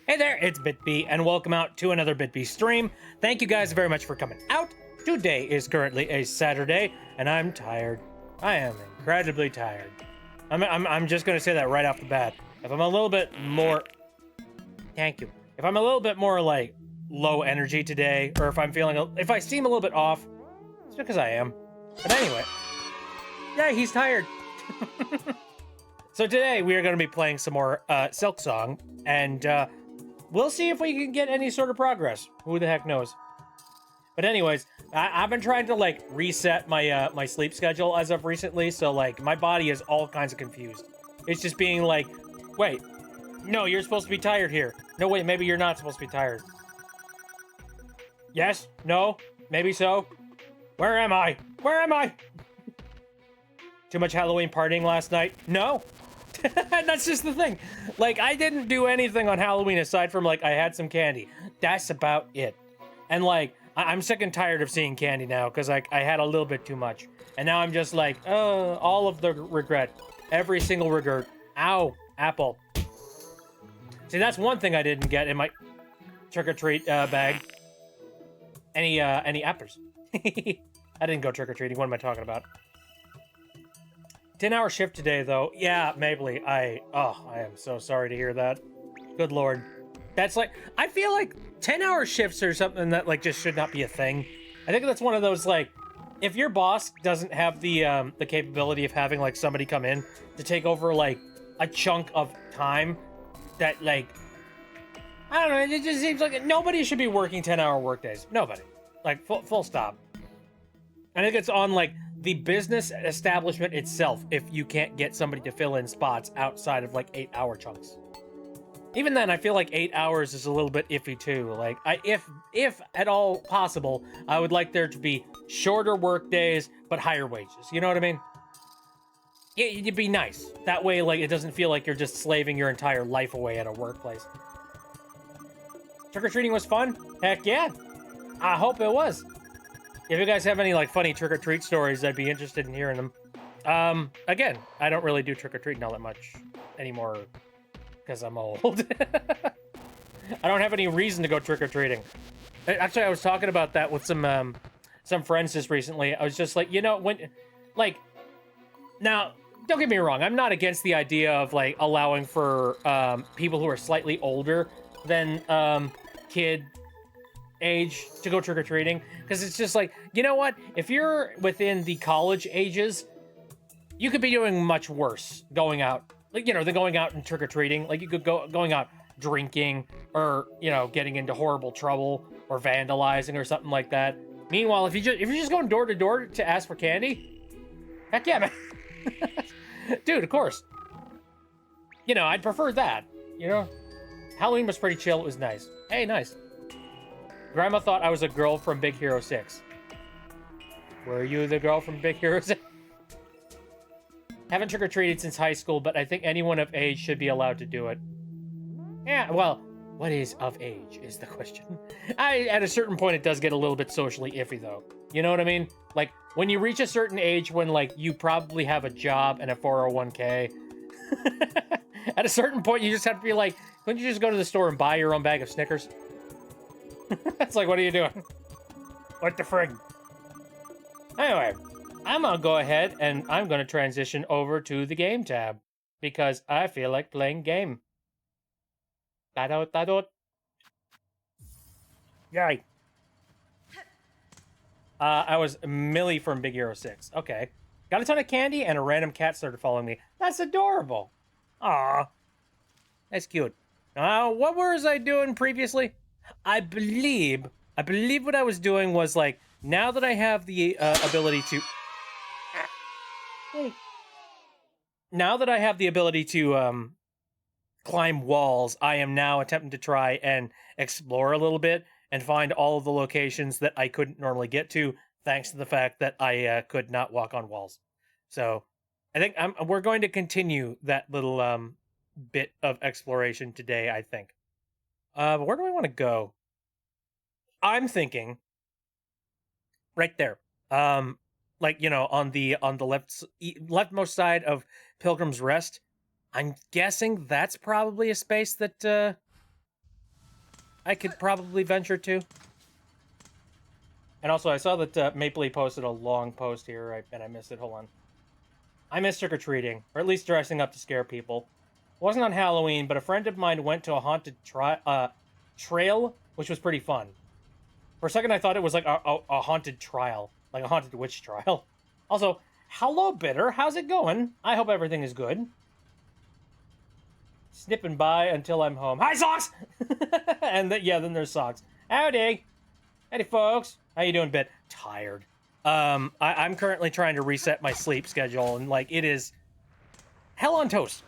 Hey there, it's BitB, and welcome out to another BitB stream. Thank you guys very much for coming out. Today is currently a Saturday, and I'm tired. I am incredibly tired. I'm just gonna say that right off the bat. If I'm a little bit more, thank you. If I'm a little bit more like low energy today, or if I seem a little bit off, it's because I am. But anyway, yeah, he's tired. So today we are going to be playing some more Silksong, and we'll see if we can get any sort of progress. Who the heck knows? But anyways, I've been trying to like reset my my sleep schedule as of recently, so like my body is all kinds of confused. It's just being like, wait, no, you're supposed to be tired here. No, wait, maybe you're not supposed to be tired. Yes, no, maybe so. Where am I? Where am I? Too much Halloween partying last night? No. That's just the thing. Like, I didn't do anything on Halloween aside from, like, I had some candy. That's about it. And, like, I'm sick and tired of seeing candy now because, like, I had a little bit too much. And now I'm just like, all of the regret. Every single regret. Ow, apple. See, that's one thing I didn't get in my trick-or-treat bag. Any apples. I didn't go trick-or-treating. What am I talking about? 10-hour shift today, though. Yeah, Mabley, I am so sorry to hear that. Good lord. That's like, I feel like 10-hour shifts are something that, like, just should not be a thing. I think that's one of those, like, if your boss doesn't have the capability of having, like, somebody come in to take over, like, a chunk of time that, like, I don't know, it just seems like nobody should be working 10-hour workdays. Nobody. Like, full stop. I think it's on, like, the business establishment itself if you can't get somebody to fill in spots outside of like 8-hour chunks. Even then, I feel like 8 hours is a little bit iffy too. Like, if at all possible, I would like there to be shorter work days but higher wages. You know what I mean? It'd be nice. That way, like, it doesn't feel like you're just slaving your entire life away at a workplace. Trick-or-treating was fun? Heck yeah. I hope it was. If you guys have any, like, funny trick-or-treat stories, I'd be interested in hearing them. Again, I don't really do trick-or-treating all that much anymore, because I'm old. I don't have any reason to go trick-or-treating. Actually, I was talking about that with some friends just recently. I was just like, you know, when, like, now, don't get me wrong, I'm not against the idea of, like, allowing for, people who are slightly older than, kid age to go trick-or-treating, because it's just like, you know what, if you're within the college ages, you could be doing much worse going out, like, you know, than going out and trick-or-treating. Like, you could going out drinking, or, you know, getting into horrible trouble or vandalizing or something like that. Meanwhile, if you're just going door to door to ask for candy, heck yeah, man. Dude, of course, you know, I'd prefer that. You know, Halloween was pretty chill. It was nice. Hey, nice. Grandma thought I was a girl from Big Hero 6. Were you the girl from Big Hero 6? Haven't trick-or-treated since high school, but I think anyone of age should be allowed to do it. Yeah, well, what is of age is the question. At a certain point, it does get a little bit socially iffy, though. You know what I mean? Like, when you reach a certain age when, like, you probably have a job and a 401k, at a certain point, you just have to be like, couldn't you just go to the store and buy your own bag of Snickers? It's like, what are you doing? What the frig? Anyway, I'm gonna go ahead and I'm gonna transition over to the game tab because I feel like playing game. Yay. I was Millie from Big Hero 6. Okay. Got a ton of candy and a random cat started following me. That's adorable. Aw. That's cute. What was I doing previously? I believe what I was doing was, like, now that I have the ability to... Now that I have the ability to climb walls, I am now attempting to try and explore a little bit and find all of the locations that I couldn't normally get to, thanks to the fact that I could not walk on walls. So, I think we're going to continue that little bit of exploration today, I think. But where do I want to go? I'm thinking right there. Like, you know, on the leftmost side of Pilgrim's Rest. I'm guessing that's probably a space that I could probably venture to. And also, I saw that Mapley posted a long post here, and I missed it. Hold on. I miss trick-or-treating, or at least dressing up to scare people. It wasn't on Halloween, but a friend of mine went to a haunted trail, which was pretty fun. For a second, I thought it was like a haunted trial, like a haunted witch trial. Also, hello, Bitter. How's it going? I hope everything is good. Snipping by until I'm home. Hi, Socks! And then there's Socks. Howdy. Howdy, folks. How you doing, Bit? Tired. I'm currently trying to reset my sleep schedule, and, like, it is hell on toast.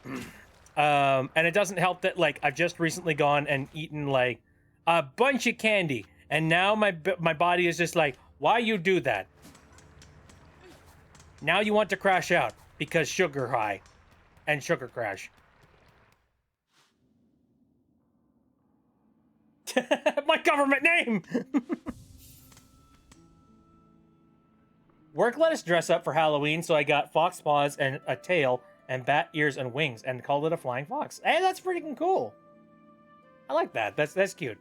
And it doesn't help that, like, I've just recently gone and eaten, like, a bunch of candy. And now my body is just like, why you do that? Now you want to crash out because sugar high and sugar crash. My government name! Work let us dress up for Halloween, so I got fox paws and a tail and bat ears and wings and called it a flying fox. Hey, that's freaking cool. I like that. That's cute.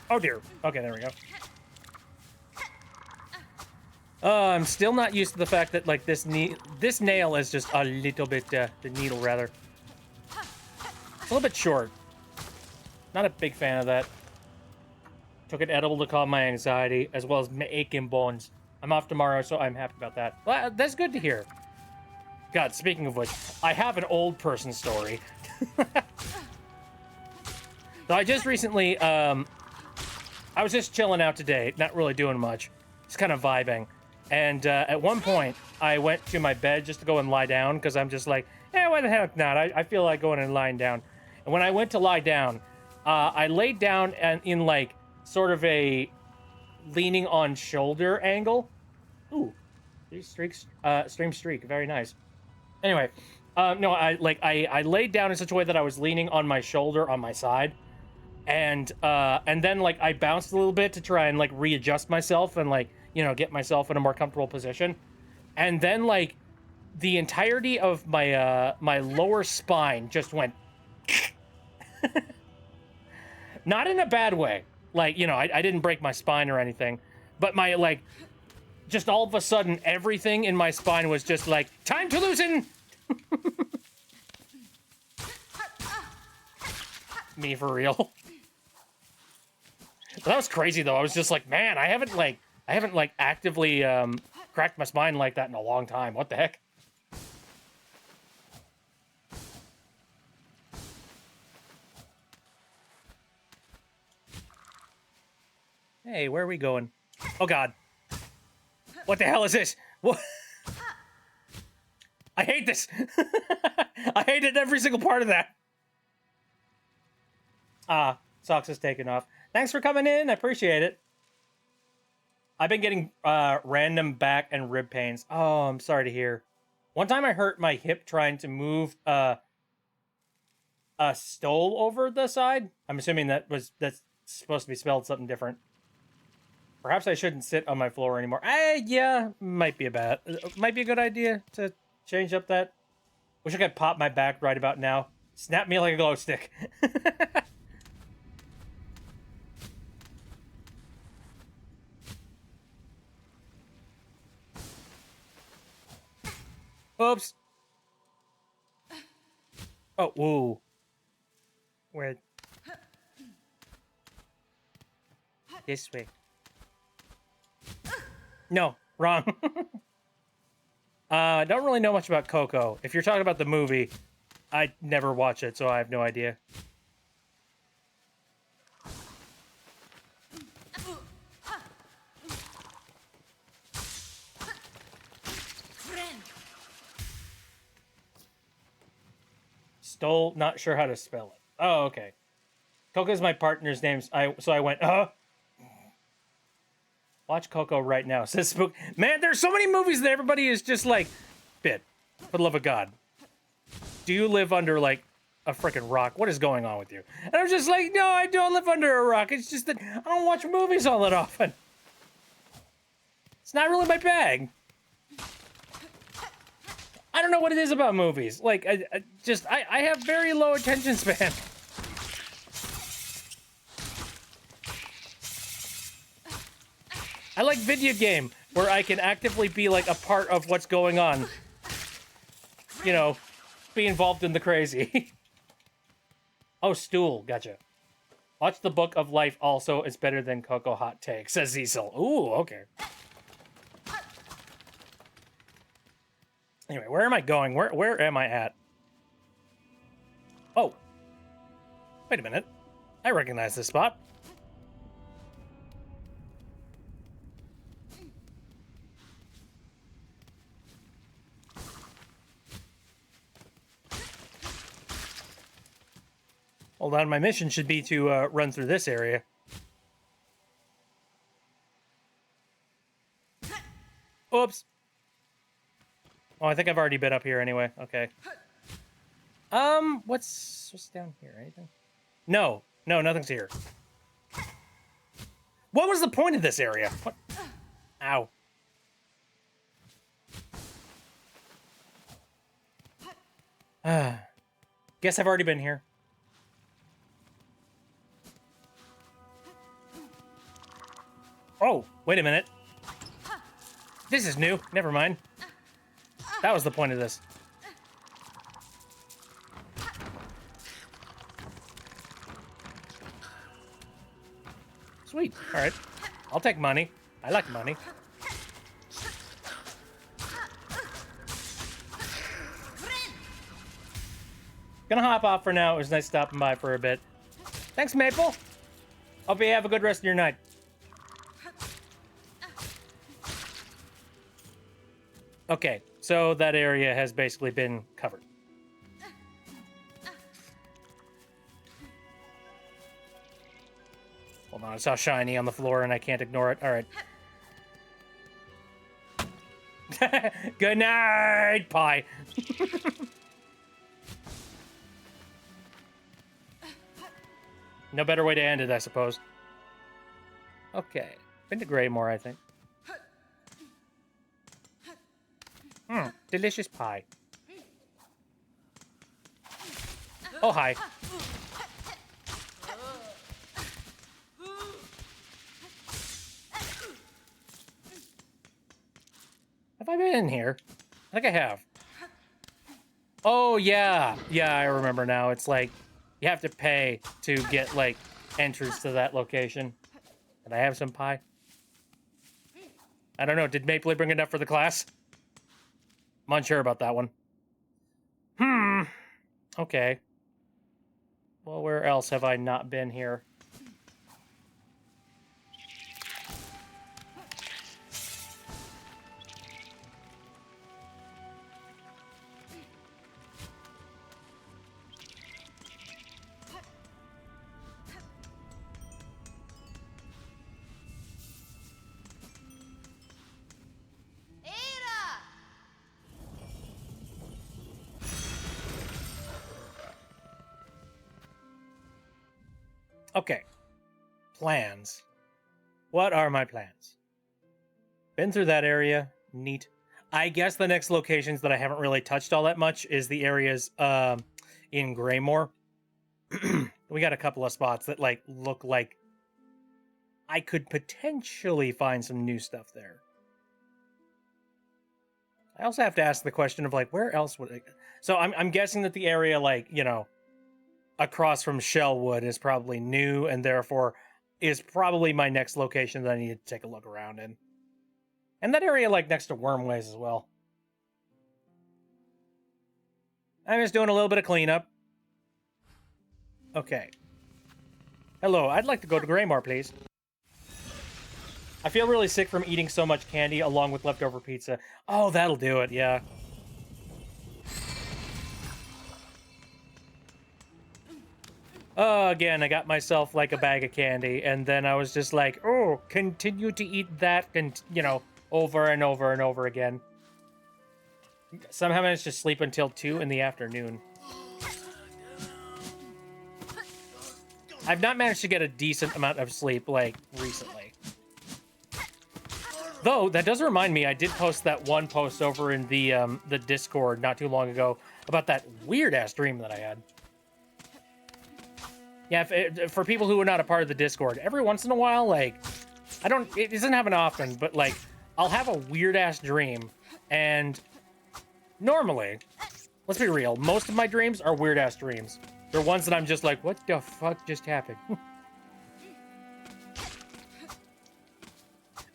Oh dear. Okay, there we go. I'm still not used to the fact that, like, this nail is just a little bit, the needle rather. It's a little bit short. Not a big fan of that. Took an edible to calm my anxiety, as well as my aching bones. I'm off tomorrow, so I'm happy about that. Well, that's good to hear. God, speaking of which, I have an old person story. So I just recently, I was just chilling out today, not really doing much. Just kind of vibing. And at one point, I went to my bed just to go and lie down, because I'm just like, why the heck not? I feel like going and lying down. And when I went to lie down, I laid down and in, like, sort of a leaning on shoulder angle. Ooh, these streaks, stream streak, very nice. Anyway, no, I laid down in such a way that I was leaning on my shoulder on my side. And then, like, I bounced a little bit to try and, like, readjust myself and, like, you know, get myself in a more comfortable position. And then, like, the entirety of my my lower spine just went not in a bad way. Like, you know, I didn't break my spine or anything, but my, like, just all of a sudden everything in my spine was just like, time to loosen. Me for real. That was crazy though. I was just like, man, I haven't actively cracked my spine like that in a long time. What the heck? Hey, where are we going? Oh God. What the hell is this? What? I hate this. I hated every single part of that. Socks is taken off. Thanks for coming in. I appreciate it. I've been getting random back and rib pains. Oh, I'm sorry to hear. One time I hurt my hip trying to move a stole over the side. I'm assuming that's supposed to be spelled something different. Perhaps I shouldn't sit on my floor anymore. Yeah, might be a good idea to change up that. Wish I could pop my back right about now. Snap me like a glow stick. Oops. Oh, whoa. Where? This way. No, wrong. Don't really know much about Coco. If you're talking about the movie, I never watched it, so I have no idea. Stole, not sure how to spell it. Oh, okay. Coco's my partner's name, so I went, Watch Coco right now, says Spook. Man, there's so many movies that everybody is just like, Bit, for the love of God. Do you live under, like, a freaking rock? What is going on with you? And I was just like, no, I don't live under a rock. It's just that I don't watch movies all that often. It's not really my bag. I don't know what it is about movies. Like, I have very low attention span. I like video game where I can actively be like a part of what's going on. You know, be involved in the crazy. Oh, stool. Gotcha. Watch the Book of Life also. It's better than Coco Hot Take, says Cecil. Ooh, okay. Anyway, where am I going? Where am I at? Oh. Wait a minute. I recognize this spot. Hold on, my mission should be to run through this area. Oops. Oh, I think I've already been up here anyway. Okay. What's down here? Anything? No, nothing's here. What was the point of this area? What? Ow. Guess I've already been here. Oh, wait a minute. This is new. Never mind. That was the point of this. Sweet. All right. I'll take money. I like money. Gonna hop off for now. It was nice stopping by for a bit. Thanks, Maple. Hope you have a good rest of your night. Okay, so that area has basically been covered. Hold on, it's all shiny on the floor and I can't ignore it. All right. Good night, pie. No better way to end it, I suppose. Okay, been to Greymore, I think. Delicious pie. Oh, hi. Have I been in here? I think I have. Oh, yeah. Yeah, I remember now. It's like, you have to pay to get, like, entrance to that location. Can I have some pie? I don't know. Did Mapley bring enough for the class? I'm unsure about that one. Okay. Well, where else have I not been here? Okay. Plans. What are my plans? Been through that area. Neat. I guess the next locations that I haven't really touched all that much is the areas in Greymore. We got a couple of spots that like look like I could potentially find some new stuff there. I also have to ask the question of like where else would it... So I'm guessing that the area like, you know, across from Shellwood is probably new and therefore is probably my next location that I need to take a look around in. And that area like next to Wormways as well. I'm just doing a little bit of cleanup. Okay. Hello, I'd like to go to Greymore, please. I feel really sick from eating so much candy along with leftover pizza. Oh, that'll do it, yeah. Again, I got myself like a bag of candy, and then I was just like, oh, continue to eat that, and you know, over and over and over again. Somehow I managed to sleep until 2 in the afternoon. I've not managed to get a decent amount of sleep, like, recently. Though that does remind me, I did post that one post over in the Discord not too long ago about that weird ass dream that I had. Yeah, for people who are not a part of the Discord, every once in a while, like, it doesn't happen often, but like, I'll have a weird ass dream, and normally, let's be real, most of my dreams are weird ass dreams. They're ones that I'm just like, what the fuck just happened?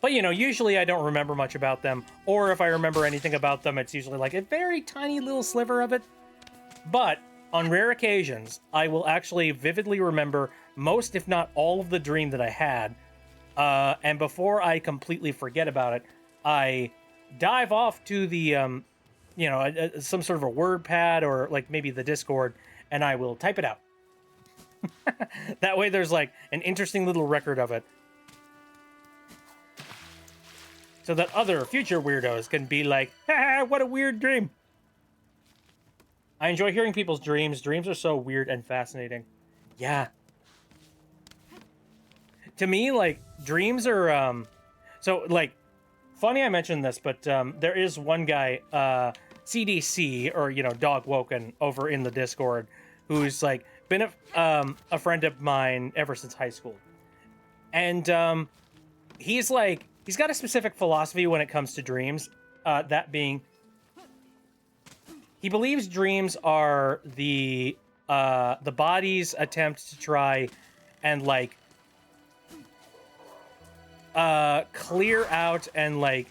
But, you know, usually I don't remember much about them, or if I remember anything about them, it's usually like a very tiny little sliver of it. But on rare occasions, I will actually vividly remember most, if not all, of the dream that I had. And before I completely forget about it, I dive off to the, you know, some sort of a word pad or like maybe the Discord, and I will type it out. That way there's like an interesting little record of it. So that other future weirdos can be like, ha, what a weird dream. I enjoy hearing people's dreams. Dreams are so weird and fascinating. Yeah. To me, like, dreams are, so, like, funny I mentioned this, but there is one guy, CDC, or, you know, Dog Woken, over in the Discord, who's, like, been a friend of mine ever since high school. And he's, like, he's got a specific philosophy when it comes to dreams, that being, he believes dreams are the body's attempt to try and, like, clear out and, like,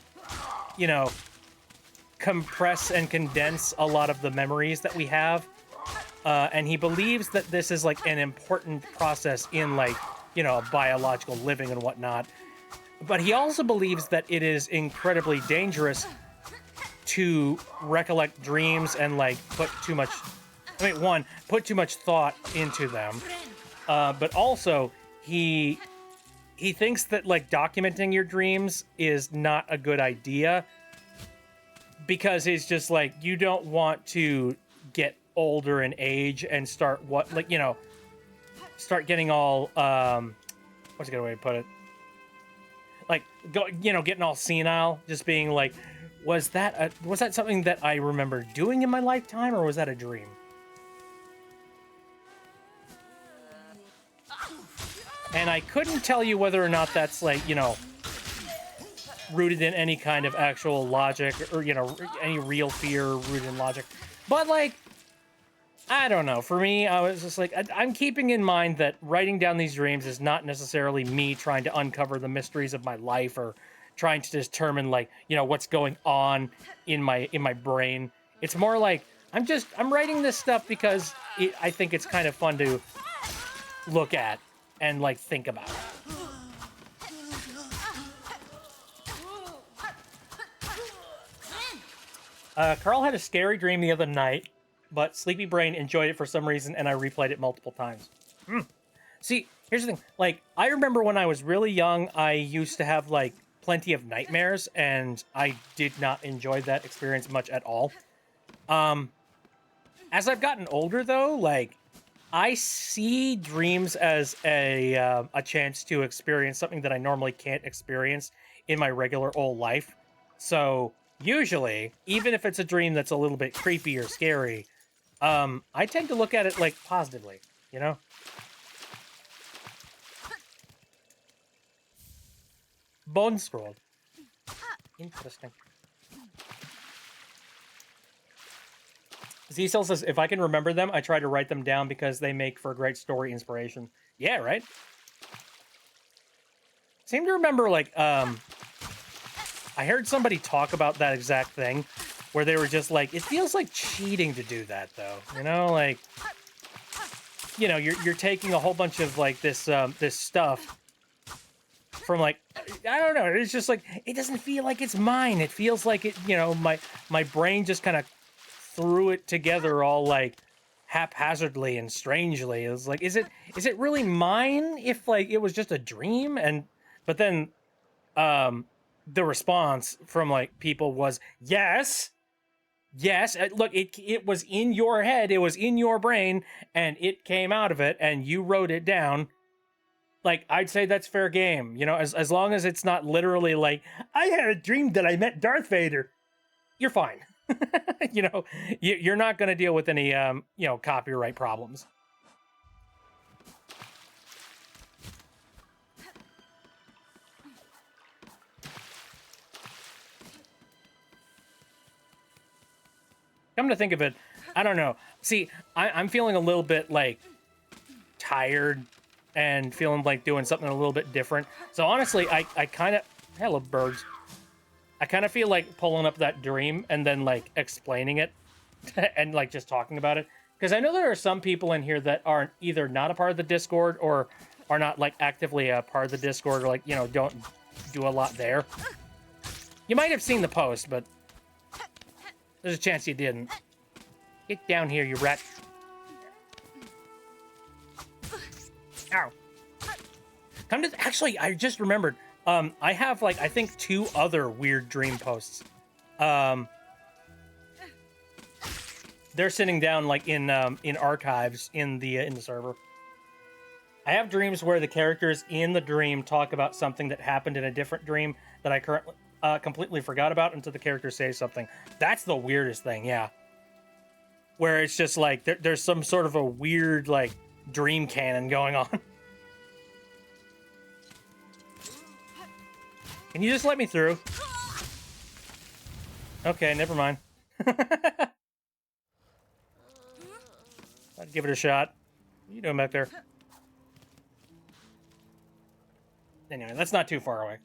you know, compress and condense a lot of the memories that we have. And he believes that this is, like, an important process in, like, you know, biological living and whatnot. But he also believes that it is incredibly dangerous to recollect dreams and, like, put too much thought into them. But also, he thinks that, like, documenting your dreams is not a good idea, because it's just like, you don't want to get older in age and start start getting all, what's a good way to put it? Like, getting all senile, just being like, was that something that I remember doing in my lifetime, or was that a dream? And I couldn't tell you whether or not that's, like, you know, rooted in any kind of actual logic, or, you know, any real fear rooted in logic. But, like, I don't know. For me, I was just like, I'm keeping in mind that writing down these dreams is not necessarily me trying to uncover the mysteries of my life, or trying to determine, like, you know, what's going on in my brain. It's more like, I'm writing this stuff because I think it's kind of fun to look at and, like, think about. Carl had a scary dream the other night, but Sleepy Brain enjoyed it for some reason, and I replayed it multiple times. See, here's the thing. Like, I remember when I was really young, I used to have, like, plenty of nightmares, and I did not enjoy that experience much at all. As I've gotten older, though, like, I see dreams as a chance to experience something that I normally can't experience in my regular old life. So usually, even if it's a dream that's a little bit creepy or scary, I tend to look at it, like, positively, you know? Bone scrolled. Interesting. Z-Cell says, if I can remember them, I try to write them down because they make for great story inspiration. Yeah, right? Seem to remember, like, I heard somebody talk about that exact thing, where they were just like, it feels like cheating to do that, though. You know, like, you know, you're taking a whole bunch of, like, this stuff from, like, I don't know, it's just like, it doesn't feel like it's mine. It feels like it, you know, my brain just kind of threw it together all, like, haphazardly and strangely. It was like, is it really mine if, like, it was just a dream? But then the response from, like, people was, yes, look, it was in your head, it was in your brain, and it came out of it, and you wrote it down. like I'd say that's fair game. You know, as long as it's not literally like I had a dream that I met Darth Vader, you're fine. You know, you're not going to deal with any you know, copyright problems. Come to think of it, I don't know. See, I'm feeling a little bit like tired and feeling like doing something a little bit different. So honestly, I kind of, hello birds. I kind of feel like pulling up that dream and then like explaining it and like just talking about it. Because I know there are some people in here that aren't either not a part of the Discord or are not like actively a part of the Discord, or like, you know, don't do a lot there. You might have seen the post, but there's a chance you didn't. Get down here, you rat. Ow. Actually, I just remembered. I have like, I think 2 other weird dream posts. They're sitting down like in archives in the server. I have dreams where the characters in the dream talk about something that happened in a different dream that I currently completely forgot about until the character says something. That's the weirdest thing, yeah. Where it's just like there's some sort of a weird like dream canon going on. Can you just let me through? Okay, never mind. I'd give it a shot. What are you doing back there? Anyway, that's not too far away.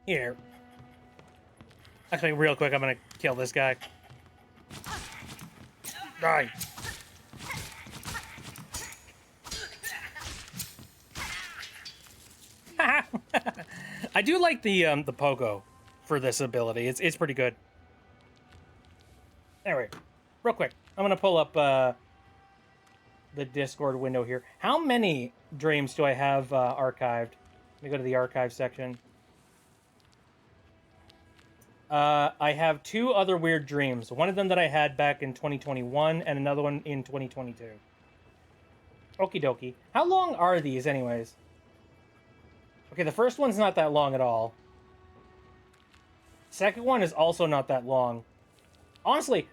Here. Actually, real quick, I'm gonna kill this guy. Die. I do like the pogo for this ability. It's pretty good. Anyway, real quick, I'm gonna pull up the Discord window here. How many dreams do I have archived? Let me go to the archive section. I have 2 other weird dreams. One of them that I had back in 2021, and another one in 2022. Okie dokie. How long are these, anyways? Okay, the first one's not that long at all. Second one is also not that long. Honestly,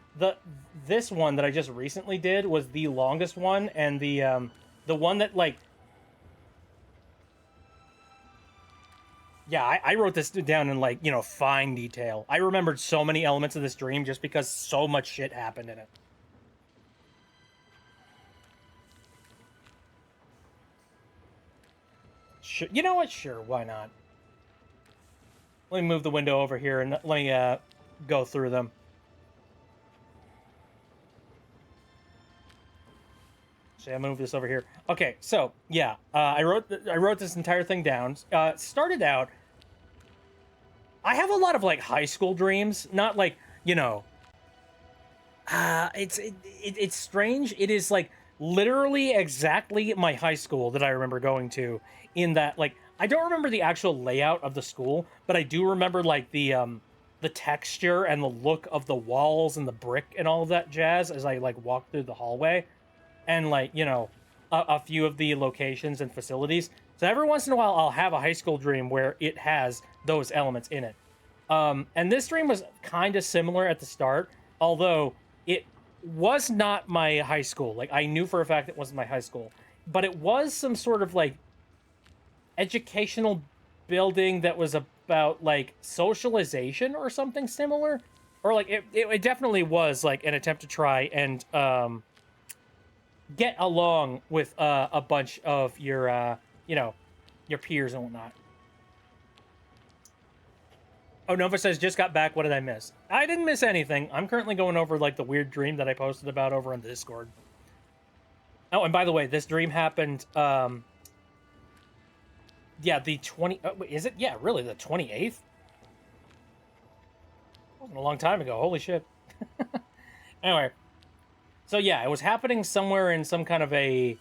this one that I just recently did was the longest one, and the one that like. Yeah, I wrote this down in, like, you know, fine detail. I remembered so many elements of this dream just because so much shit happened in it. Sure, you know what? Sure, why not? Let me move the window over here and let me go through them. So I move this over here. Okay, so yeah, I wrote this entire thing down. Started out. I have a lot of like high school dreams, not like, you know. It's strange. It is like literally exactly my high school that I remember going to. In that, like, I don't remember the actual layout of the school, but I do remember like the texture and the look of the walls and the brick and all of that jazz as I like walked through the hallway, and like, you know, a few of the locations and facilities. So every once in a while, I'll have a high school dream where it has those elements in it. And this dream was kind of similar at the start, although it was not my high school. Like, I knew for a fact it wasn't my high school, but it was some sort of like educational building that was about like socialization or something similar, or like it definitely was like an attempt to try and get along with a bunch of your you know, your peers and whatnot. Oh, Nova says, just got back. What did I miss? I didn't miss anything. I'm currently going over like the weird dream that I posted about over on the Discord. Oh, and by the way, this dream happened. Yeah, the 20. Is it? Yeah, really, the 28th. Wasn't a long time ago. Holy shit. Anyway, So yeah, it was happening somewhere in some kind of a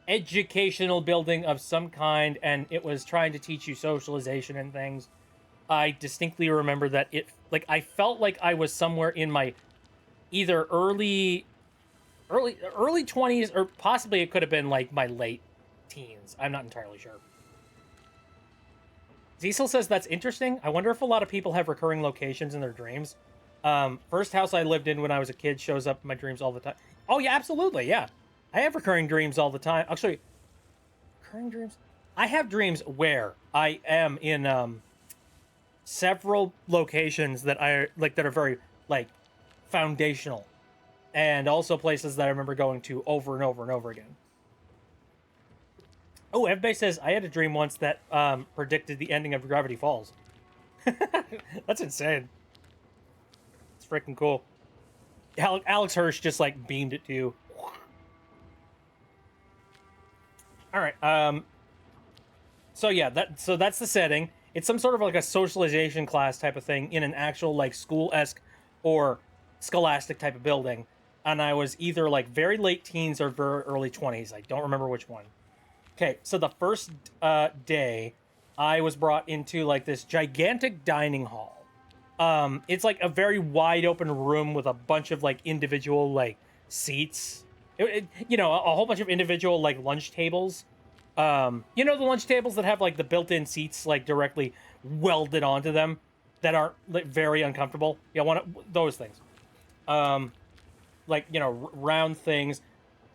educational building of some kind, and it was trying to teach you socialization and things. I distinctly remember that I felt like I was somewhere in my either early 20s, or possibly it could have been like my late teens. I'm not entirely sure. Cecil says that's interesting. I wonder if a lot of people have recurring locations in their dreams. First house I lived in when I was a kid shows up in my dreams all the time. Oh yeah, absolutely, yeah. I have recurring dreams all the time. Actually, recurring dreams. I have dreams where I am in several locations that I like that are very like foundational, and also places that I remember going to over and over and over again. Oh, everybody says I had a dream once that predicted the ending of Gravity Falls. That's insane. It's freaking cool. Alex Hirsch just like beamed it to you. All right. So yeah, that's the setting. It's some sort of like a socialization class type of thing in an actual like school-esque or scholastic type of building. And I was either like very late teens or very early 20s. I don't remember which one. Okay, so the first day, I was brought into like this gigantic dining hall. It's like a very wide open room with a bunch of like individual like seats. You know, a whole bunch of individual like lunch tables. You know, the lunch tables that have like the built-in seats like directly welded onto them that aren't like very uncomfortable. Yeah, those things. Like, you know, round things.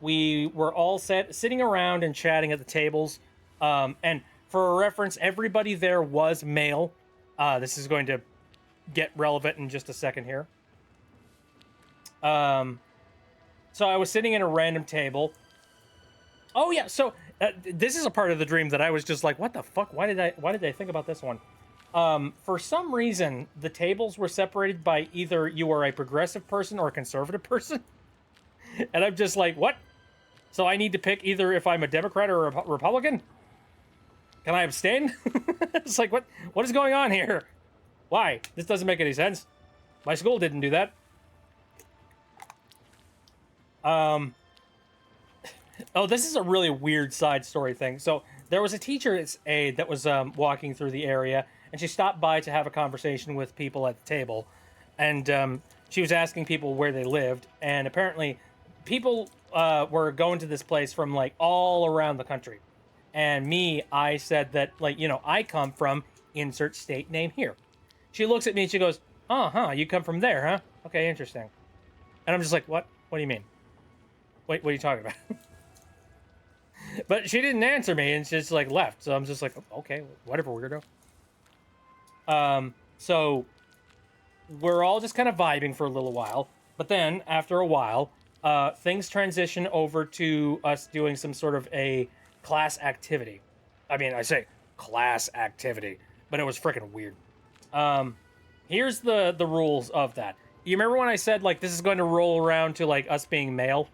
We were all sitting around and chatting at the tables. And for a reference, everybody there was male. This is going to get relevant in just a second here. So I was sitting at a random table. Oh yeah, so this is a part of the dream that I was just like, what the fuck? Why did I think about this one? For some reason, the tables were separated by either you are a progressive person or a conservative person. And I'm just like, what? So I need to pick either if I'm a Democrat or a Republican? Can I abstain? It's like, what is going on here? Why? This doesn't make any sense. My school didn't do that. Oh, this is a really weird side story thing. So there was a teacher aide that was walking through the area, and she stopped by to have a conversation with people at the table. And she was asking people where they lived, and apparently people were going to this place from like all around the country. And I said that, like, you know, I come from insert state name here. She looks at me and she goes, you come from there, huh? Okay, interesting. And I'm just like, what? What do you mean? Wait, what are you talking about? But she didn't answer me and she just like left. So I'm just like, okay, whatever, weirdo. So we're all just kind of vibing for a little while. But then after a while, things transition over to us doing some sort of a class activity. I mean, I say class activity, but it was freaking weird. Here's the rules of that. You remember when I said like this is going to roll around to like us being male?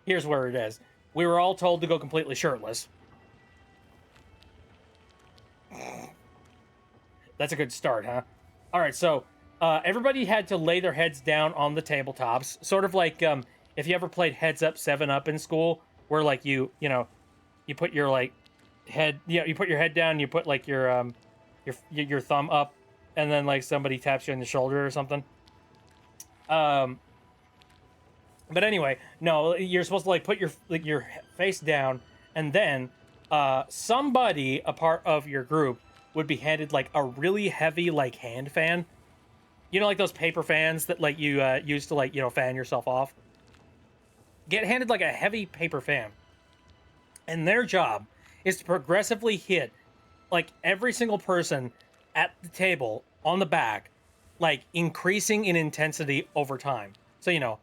Here's where it is. We were all told to go completely shirtless. That's a good start, huh? All right, so everybody had to lay their heads down on the tabletops, sort of like if you ever played Heads Up 7-Up in school, where like you put your like head, you put your head down, you put like your thumb up, and then like somebody taps you on the shoulder or something. But anyway, no, you're supposed to like put your face down, and then somebody, a part of your group, would be handed like a really heavy like hand fan. You know, like those paper fans that like you use to like, you know, fan yourself off. Get handed like a heavy paper fan. And their job is to progressively hit like every single person at the table on the back, like increasing in intensity over time. So, you know,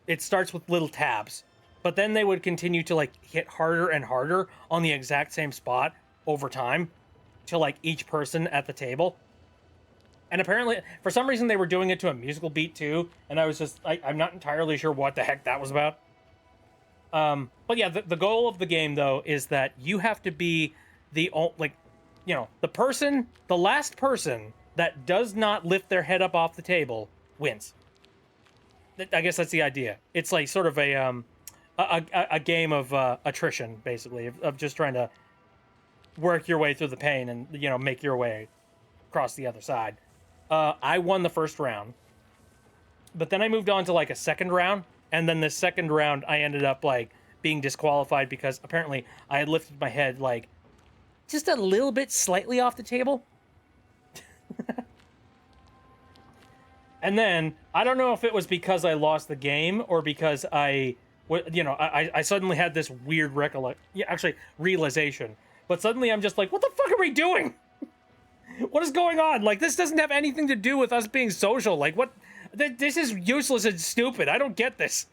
it starts with little tabs, but then they would continue to like hit harder and harder on the exact same spot over time to like each person at the table. And apparently, for some reason, they were doing it to a musical beat too. And I was just, I'm not entirely sure what the heck that was about. But yeah, the goal of the game though is that you have to be the last person that does not lift their head up off the table wins. I guess that's the idea. It's like sort of a game of attrition, basically, of just trying to work your way through the pain and make your way across the other side. I won the first round, but then I moved on to like a second round, and then the second round I ended up like being disqualified because apparently I had lifted my head like just a little bit slightly off the table. And then I don't know if it was because I lost the game or because I suddenly had this weird realization. But suddenly I'm just like, what the fuck are we doing? What is going on? Like, this doesn't have anything to do with us being social. Like, what? This is useless and stupid. I don't get this.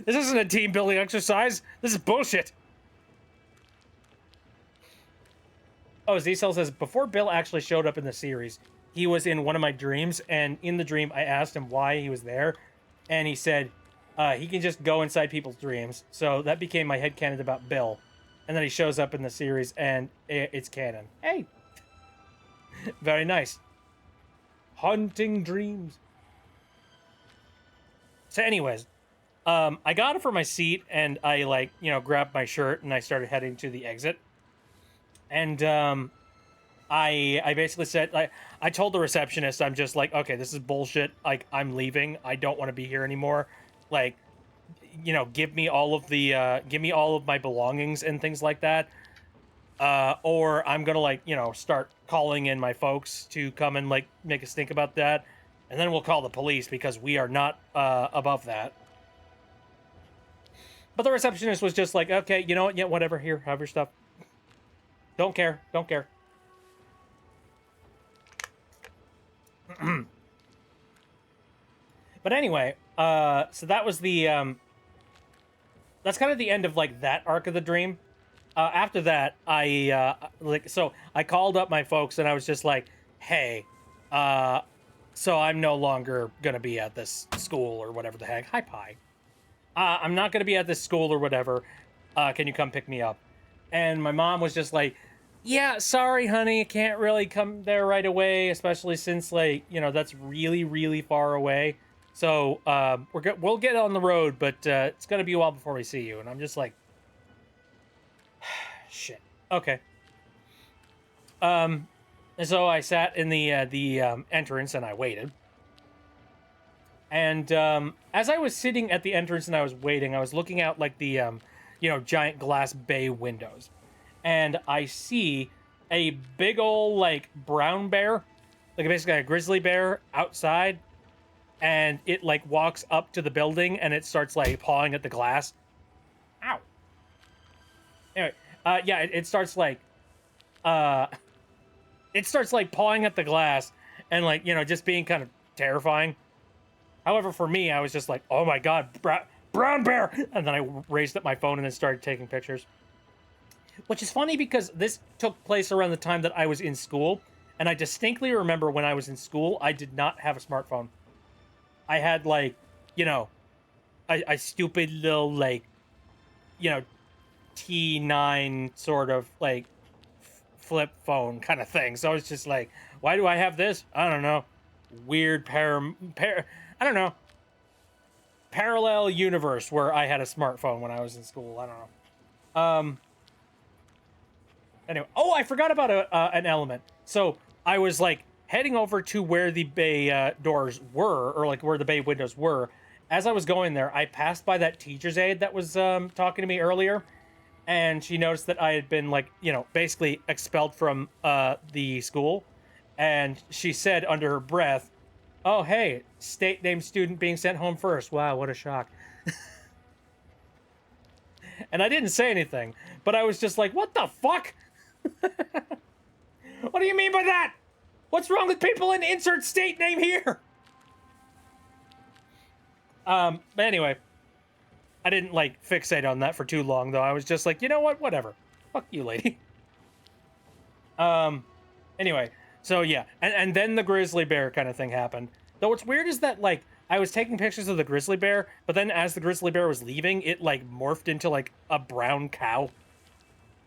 This isn't a team building exercise. This is bullshit. Oh, Z-Cell says, before Bill actually showed up in the series, he was in one of my dreams, and in the dream, I asked him why he was there, and he said he can just go inside people's dreams. So that became my headcanon about Bill. And then he shows up in the series, and it's canon. Hey! Very nice. Haunting dreams. So anyways, I got it for my seat, and I, grabbed my shirt, and I started heading to the exit. And, I basically said, I told the receptionist, I'm just like, okay, this is bullshit. Like, I'm leaving. I don't want to be here anymore. Like, give me all of my belongings and things like that. Or I'm gonna start calling in my folks to come and make a stink about that. And then we'll call the police because we are not, above that. But the receptionist was just like, okay, you know what? Yeah, whatever. Here, have your stuff. Don't care. Don't care. But anyway, so that was the, that's kind of the end of, that arc of the dream. After that, so I called up my folks and I was just like, hey, so I'm no longer gonna be at this school or whatever the heck. Hi, Pi. I'm not gonna be at this school or whatever. Can you come pick me up? And my mom was just like, yeah, sorry, honey, I can't really come there right away, especially since, that's really, really far away. So, we'll get on the road, but, it's gonna be a while before we see you. And I'm just like, shit. Okay. So I sat in the entrance and I waited. And, as I was sitting at the entrance and I was waiting, I was looking out, the, giant glass bay windows. And I see a big old, brown bear, basically a grizzly bear outside. And it, walks up to the building and it starts, pawing at the glass. Ow. Anyway, yeah, it starts, pawing at the glass and, just being kind of terrifying. However, for me, I was just like, oh my god, brown bear! And then I raised up my phone and then started taking pictures. Which is funny because this took place around the time that I was in school, and I distinctly remember when I was in school, I did not have a smartphone. I had, a stupid little, T9 sort of, flip phone kind of thing. So I was just like, why do I have this? I don't know. Weird I don't know. Parallel universe where I had a smartphone when I was in school. I don't know. Anyway, oh, I forgot about an element. So I was heading over to where the bay doors were, or where the bay windows were. As I was going there, I passed by that teacher's aide that was talking to me earlier, and she noticed that I had been basically expelled from the school, and she said under her breath, "Oh, hey, state-named student being sent home first. Wow, what a shock." And I didn't say anything, but I was just like, what the fuck? What do you mean by that? What's wrong with people in insert state name here? But anyway, I didn't fixate on that for too long though. I was just like, you know what? Whatever. Fuck you, lady. Anyway, so yeah, and then the grizzly bear kind of thing happened. Though what's weird is that I was taking pictures of the grizzly bear, but then as the grizzly bear was leaving, it morphed into a brown cow.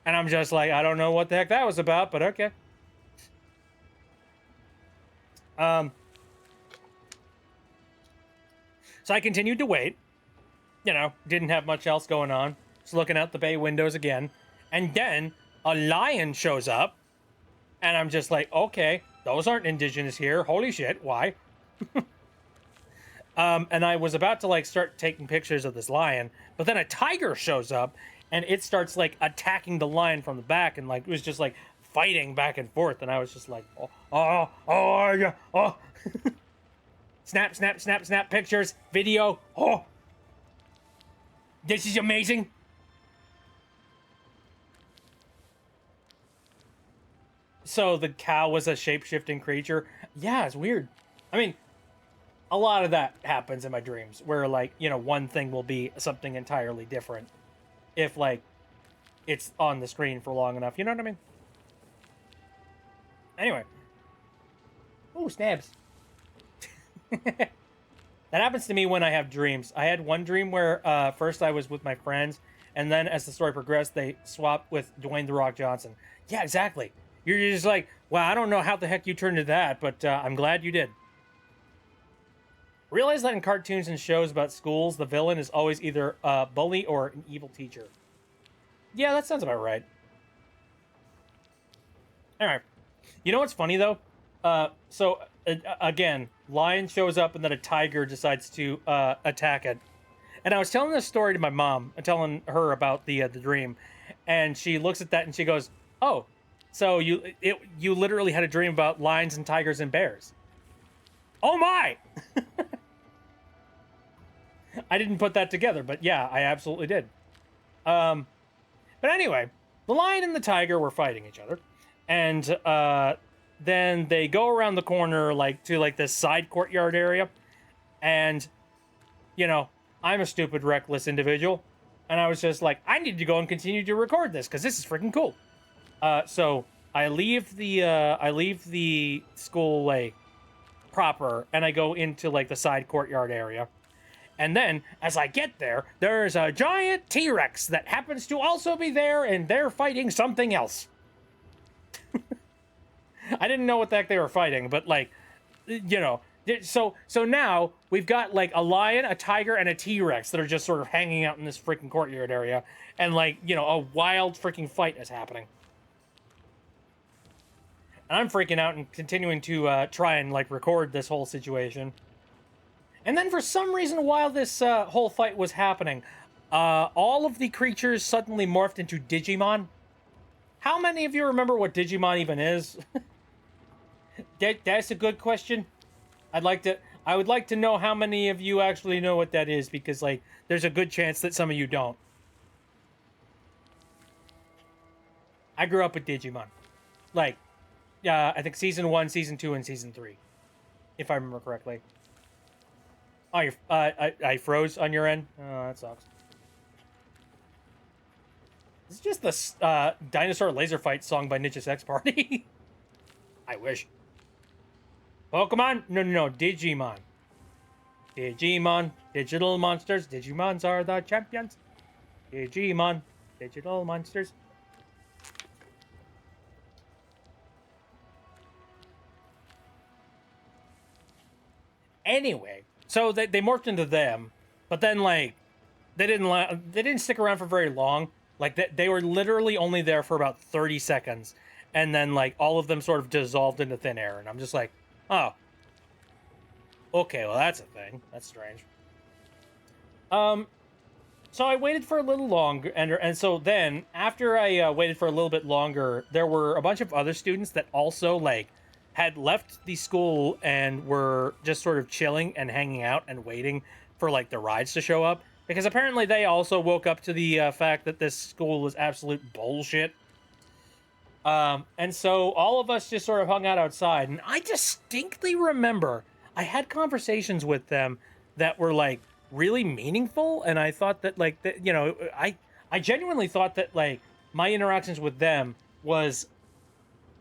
And I'm just like, I don't know what the heck that was about, but okay. So I continued to wait. You know, didn't have much else going on. Just looking out the bay windows again. And then a lion shows up. And I'm just like, okay, those aren't indigenous here. Holy shit, why? And I was about to like start taking pictures of this lion, but then a tiger shows up and it starts like attacking the lion from the back and like it was just like fighting back and forth. And I was just like, yeah, oh. Snap, snap, snap, snap pictures, video. Oh, this is amazing. So the cow was a shape-shifting creature. Yeah, it's weird. I mean, a lot of that happens in my dreams where like, you know, one thing will be something entirely different if like it's on the screen for long enough. You know what I mean? Anyway. Ooh, snabs. That happens to me when I have dreams. I had one dream where first I was with my friends, and then as the story progressed, they swapped with Dwayne "The Rock" Johnson. Yeah, exactly. You're just like, wow, I don't know how the heck you turned into that, but I'm glad you did. Realize that in cartoons and shows about schools, the villain is always either a bully or an evil teacher. Yeah, that sounds about right. Alright. You know what's funny, though? Again, lion shows up and then a tiger decides to attack it. And I was telling this story to my mom, telling her about the dream, and she looks at that and she goes, "Oh, so you literally had a dream about lions and tigers and bears." Oh my! I didn't put that together, but yeah, I absolutely did. But anyway, the lion and the tiger were fighting each other, and then they go around the corner like to like this side courtyard area, and you know, I'm a stupid, reckless individual, and I was just like, I need to go and continue to record this because this is freaking cool. So I leave the school like proper, and I go into like the side courtyard area. And then, as I get there, there's a giant T-Rex that happens to also be there, and they're fighting something else. I didn't know what the heck they were fighting, but like, you know, so now we've got like a lion, a tiger, and a T-Rex that are just sort of hanging out in this freaking courtyard area, and like, you know, a wild freaking fight is happening. And I'm freaking out and continuing to try and like record this whole situation. And then for some reason, while this whole fight was happening, all of the creatures suddenly morphed into Digimon. How many of you remember what Digimon even is? That's a good question. I would like to know how many of you actually know what that is, because like there's a good chance that some of you don't. I grew up with Digimon. Like, I think season 1, season 2, and season 3. If I remember correctly. Oh, I froze on your end? Oh, that sucks. It's just the Dinosaur Laser Fight song by Ninja Sex Party. I wish. Pokemon? No, Digimon. Digimon, digital monsters. Digimons are the champions. Digimon, digital monsters. Anyway, so they morphed into them, but then like they didn't stick around for very long. Like they were literally only there for about 30 seconds, and then like all of them sort of dissolved into thin air, and I'm just like, oh, okay, well that's a thing. That's strange. So I waited for a little longer, and so then after I waited for a little bit longer, there were a bunch of other students that also like had left the school and were just sort of chilling and hanging out and waiting for like the rides to show up, because apparently they also woke up to the fact that this school was absolute bullshit. And so all of us just sort of hung out outside, and I distinctly remember I had conversations with them that were like really meaningful, and I thought that like that, you know, I genuinely thought that like my interactions with them was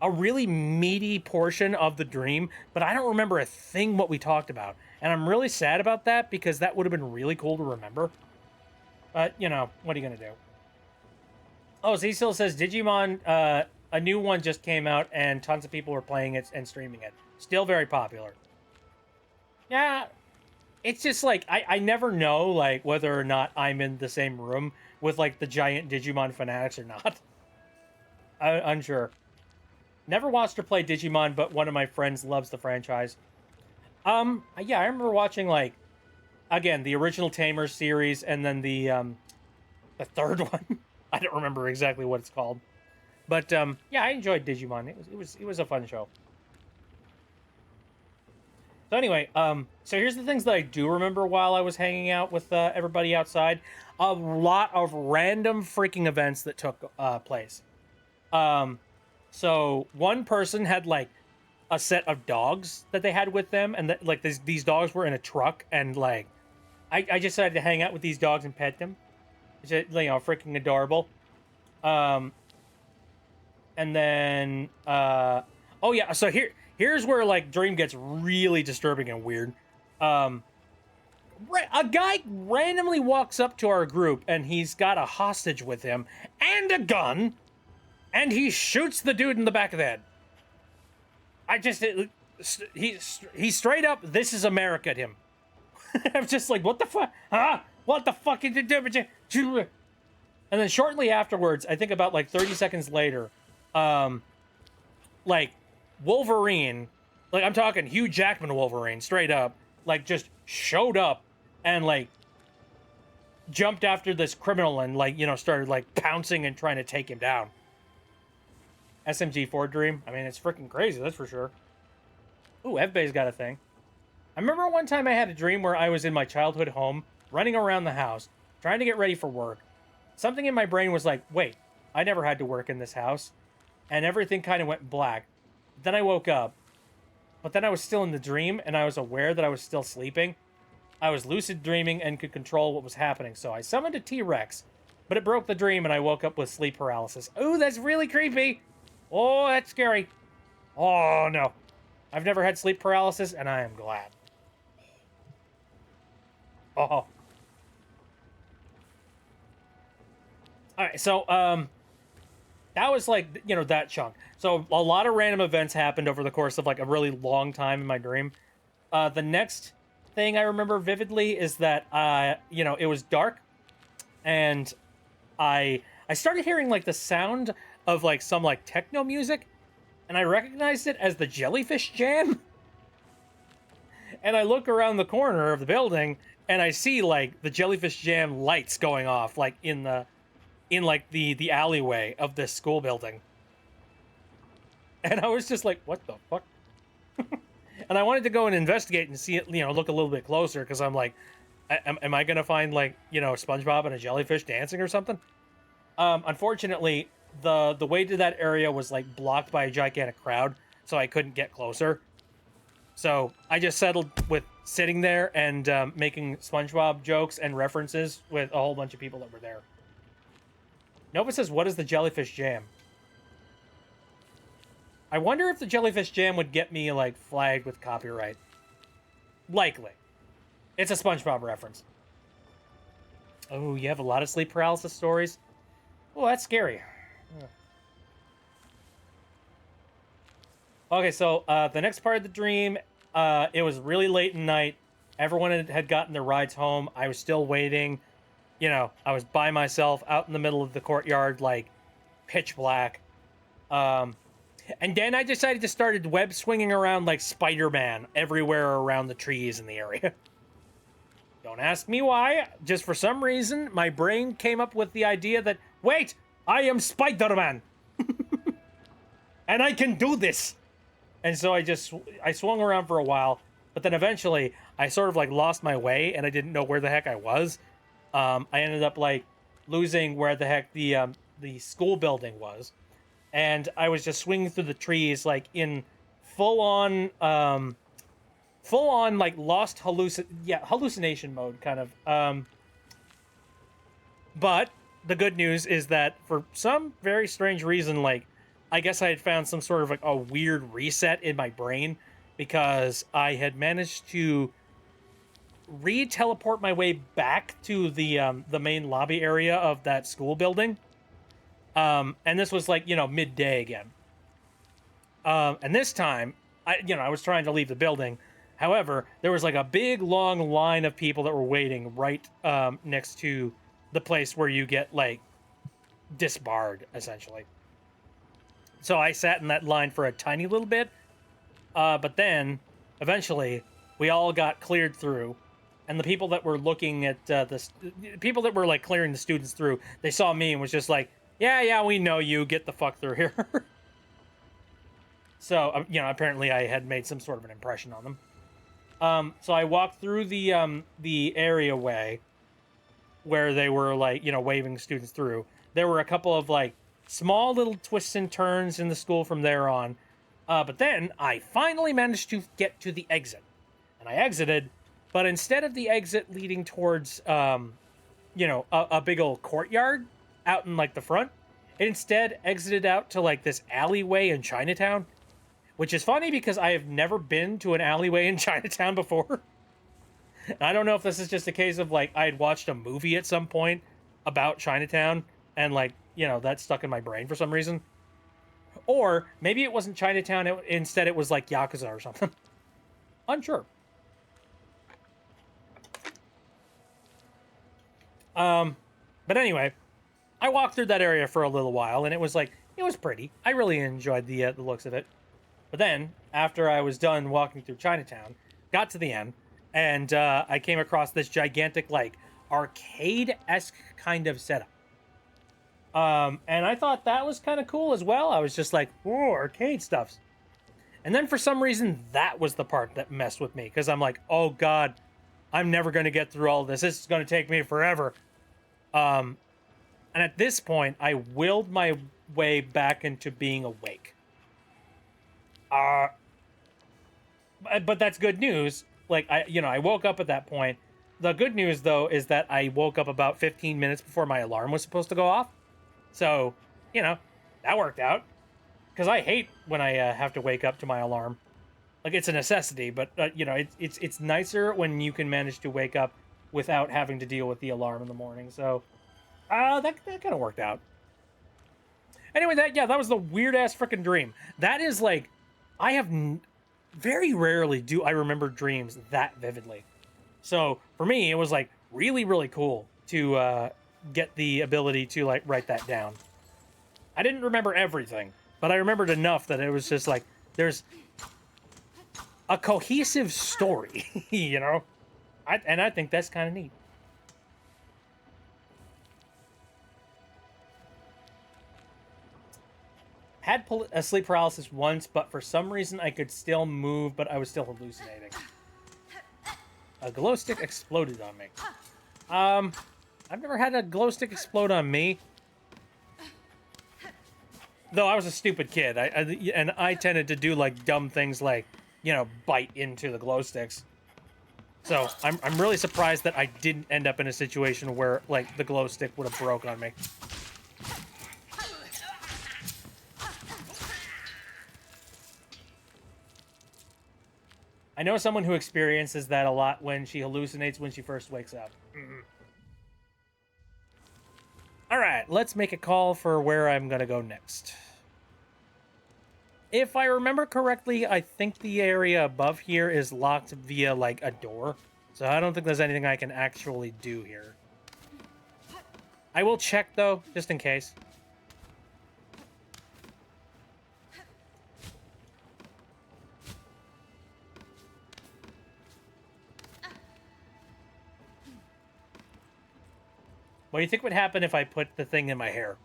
a really meaty portion of the dream, but I don't remember a thing what we talked about. And I'm really sad about that, because that would have been really cool to remember. But, you know, what are you going to do? Oh, Z still says Digimon, a new one just came out and tons of people were playing it and streaming it. Still very popular. Yeah. it's just like I never know like whether or not I'm in the same room with like the giant Digimon fanatics or not. Unsure. Never watched or played Digimon, but one of my friends loves the franchise. Yeah, I remember watching like again the original Tamer series and then the third one. I don't remember exactly what it's called. But yeah, I enjoyed Digimon. It was a fun show. So anyway, so here's the things that I do remember while I was hanging out with everybody outside. A lot of random freaking events that took place. Um, so one person had like a set of dogs that they had with them, and that like these dogs were in a truck, and like I just decided to hang out with these dogs and pet them. It's just, freaking adorable. Um, and then oh yeah, so here's where like Dream gets really disturbing and weird. A guy randomly walks up to our group and he's got a hostage with him and a gun, and he shoots the dude in the back of the head. He straight up, "This is America" at him. I'm just like, what the fuck? Huh? What the fuck did you do? And then shortly afterwards, I think about like 30 seconds later, like Wolverine, like I'm talking Hugh Jackman Wolverine, straight up, like just showed up and like jumped after this criminal and like, started like pouncing and trying to take him down. SMG4 Dream. I mean, it's freaking crazy, that's for sure. Ooh, FBay's got a thing. I remember one time I had a dream where I was in my childhood home, running around the house, trying to get ready for work. Something in my brain was like, wait, I never had to work in this house. And everything kind of went black. Then I woke up. But then I was still in the dream, and I was aware that I was still sleeping. I was lucid dreaming and could control what was happening. So I summoned a T-Rex. But it broke the dream, and I woke up with sleep paralysis. Ooh, that's really creepy. Oh, that's scary. Oh, no. I've never had sleep paralysis, and I am glad. Oh. Alright, so, that was like, that chunk. So a lot of random events happened over the course of like a really long time in my dream. The next thing I remember vividly is that, it was dark, and I started hearing like the sound of like some like techno music, and I recognized it as the Jellyfish Jam. And I look around the corner of the building, and I see like the Jellyfish Jam lights going off like in the alleyway of this school building. And I was just like, what the fuck? And I wanted to go and investigate and see it, look a little bit closer, because I'm like, am I going to find like, SpongeBob and a jellyfish dancing or something? Unfortunately, the way to that area was like blocked by a gigantic crowd, so I couldn't get closer. So I just settled with sitting there and making SpongeBob jokes and references with a whole bunch of people that were there. Nova says, what is the Jellyfish Jam? I wonder if the Jellyfish Jam would get me, like, flagged with copyright. Likely. It's a SpongeBob reference. Oh, you have a lot of sleep paralysis stories? Oh, that's scary. Okay, so, the next part of the dream, it was really late at night. Everyone had gotten their rides home. I was still waiting. I was by myself out in the middle of the courtyard, like, pitch black. And then I decided to start web swinging around like Spider-Man everywhere around the trees in the area. Don't ask me why. Just for some reason, my brain came up with the idea that, wait, I am Spider-Man. And I can do this. And so I swung around for a while, but then eventually I sort of like lost my way and I didn't know where the heck I was. I ended up like losing where the heck the school building was. And I was just swinging through the trees, like in full on like lost hallucination mode, kind of. But the good news is that for some very strange reason, like I guess I had found some sort of like a weird reset in my brain, because I had managed to re-teleport my way back to the main lobby area of that school building. And this was like, midday again. And this time, I was trying to leave the building, However, there was like a big long line of people that were waiting right next to the place where you get like disbarred, essentially. So I sat in that line for a tiny little bit, but then eventually we all got cleared through, and the people that were looking at the people that were like clearing the students through, they saw me and was just like, yeah, we know you, get the fuck through here. So you know, apparently I had made some sort of an impression on them. So I walked through the area way where they were like, you know, waving students through. There were a couple of like small little twists and turns in the school from there on. But then I finally managed to get to the exit. And I exited, but instead of the exit leading towards, you know, a big old courtyard out in like the front, it instead exited out to like this alleyway in Chinatown, which is funny because I have never been to an alleyway in Chinatown before. And I don't know if this is just a case of like I had watched a movie at some point about Chinatown and like, you know, that stuck in my brain for some reason. Or maybe it wasn't Chinatown, instead it was like Yakuza or something. Unsure. But anyway, I walked through that area for a little while and it was like, it was pretty. I really enjoyed the looks of it. But then, after I was done walking through Chinatown, got to the end, and I came across this gigantic, like, arcade-esque kind of setup. And I thought that was kind of cool as well. I was just like, whoa, arcade stuffs. And then for some reason, that was the part that messed with me, because I'm like, oh god, I'm never going to get through all this. This is going to take me forever. And at this point, I willed my way back into being awake. But that's good news. Like, I woke up at that point. The good news, though, is that I woke up about 15 minutes before my alarm was supposed to go off. So, you know, that worked out. Because I hate when I have to wake up to my alarm. Like, it's a necessity, but, you know, it's nicer when you can manage to wake up without having to deal with the alarm in the morning. So, that kind of worked out. Anyway, that was the weird-ass freaking dream. That is, like, I have very rarely do I remember dreams that vividly. So for me, it was like really, really cool to get the ability to like write that down. I didn't remember everything, but I remembered enough that it was just like, there's a cohesive story, you know? And I think that's kind of neat. Had sleep paralysis once, but for some reason I could still move, but I was still hallucinating. A glow stick exploded on me. I've never had a glow stick explode on me. Though I was a stupid kid, and I tended to do like dumb things like, you know, bite into the glow sticks. So I'm really surprised that I didn't end up in a situation where like the glow stick would have broke on me. I know someone who experiences that a lot when she hallucinates when she first wakes up. All right, let's make a call for where I'm going to go next. If I remember correctly, I think the area above here is locked via, like, a door. So I don't think there's anything I can actually do here. I will check, though, just in case. What do you think would happen if I put the thing in my hair?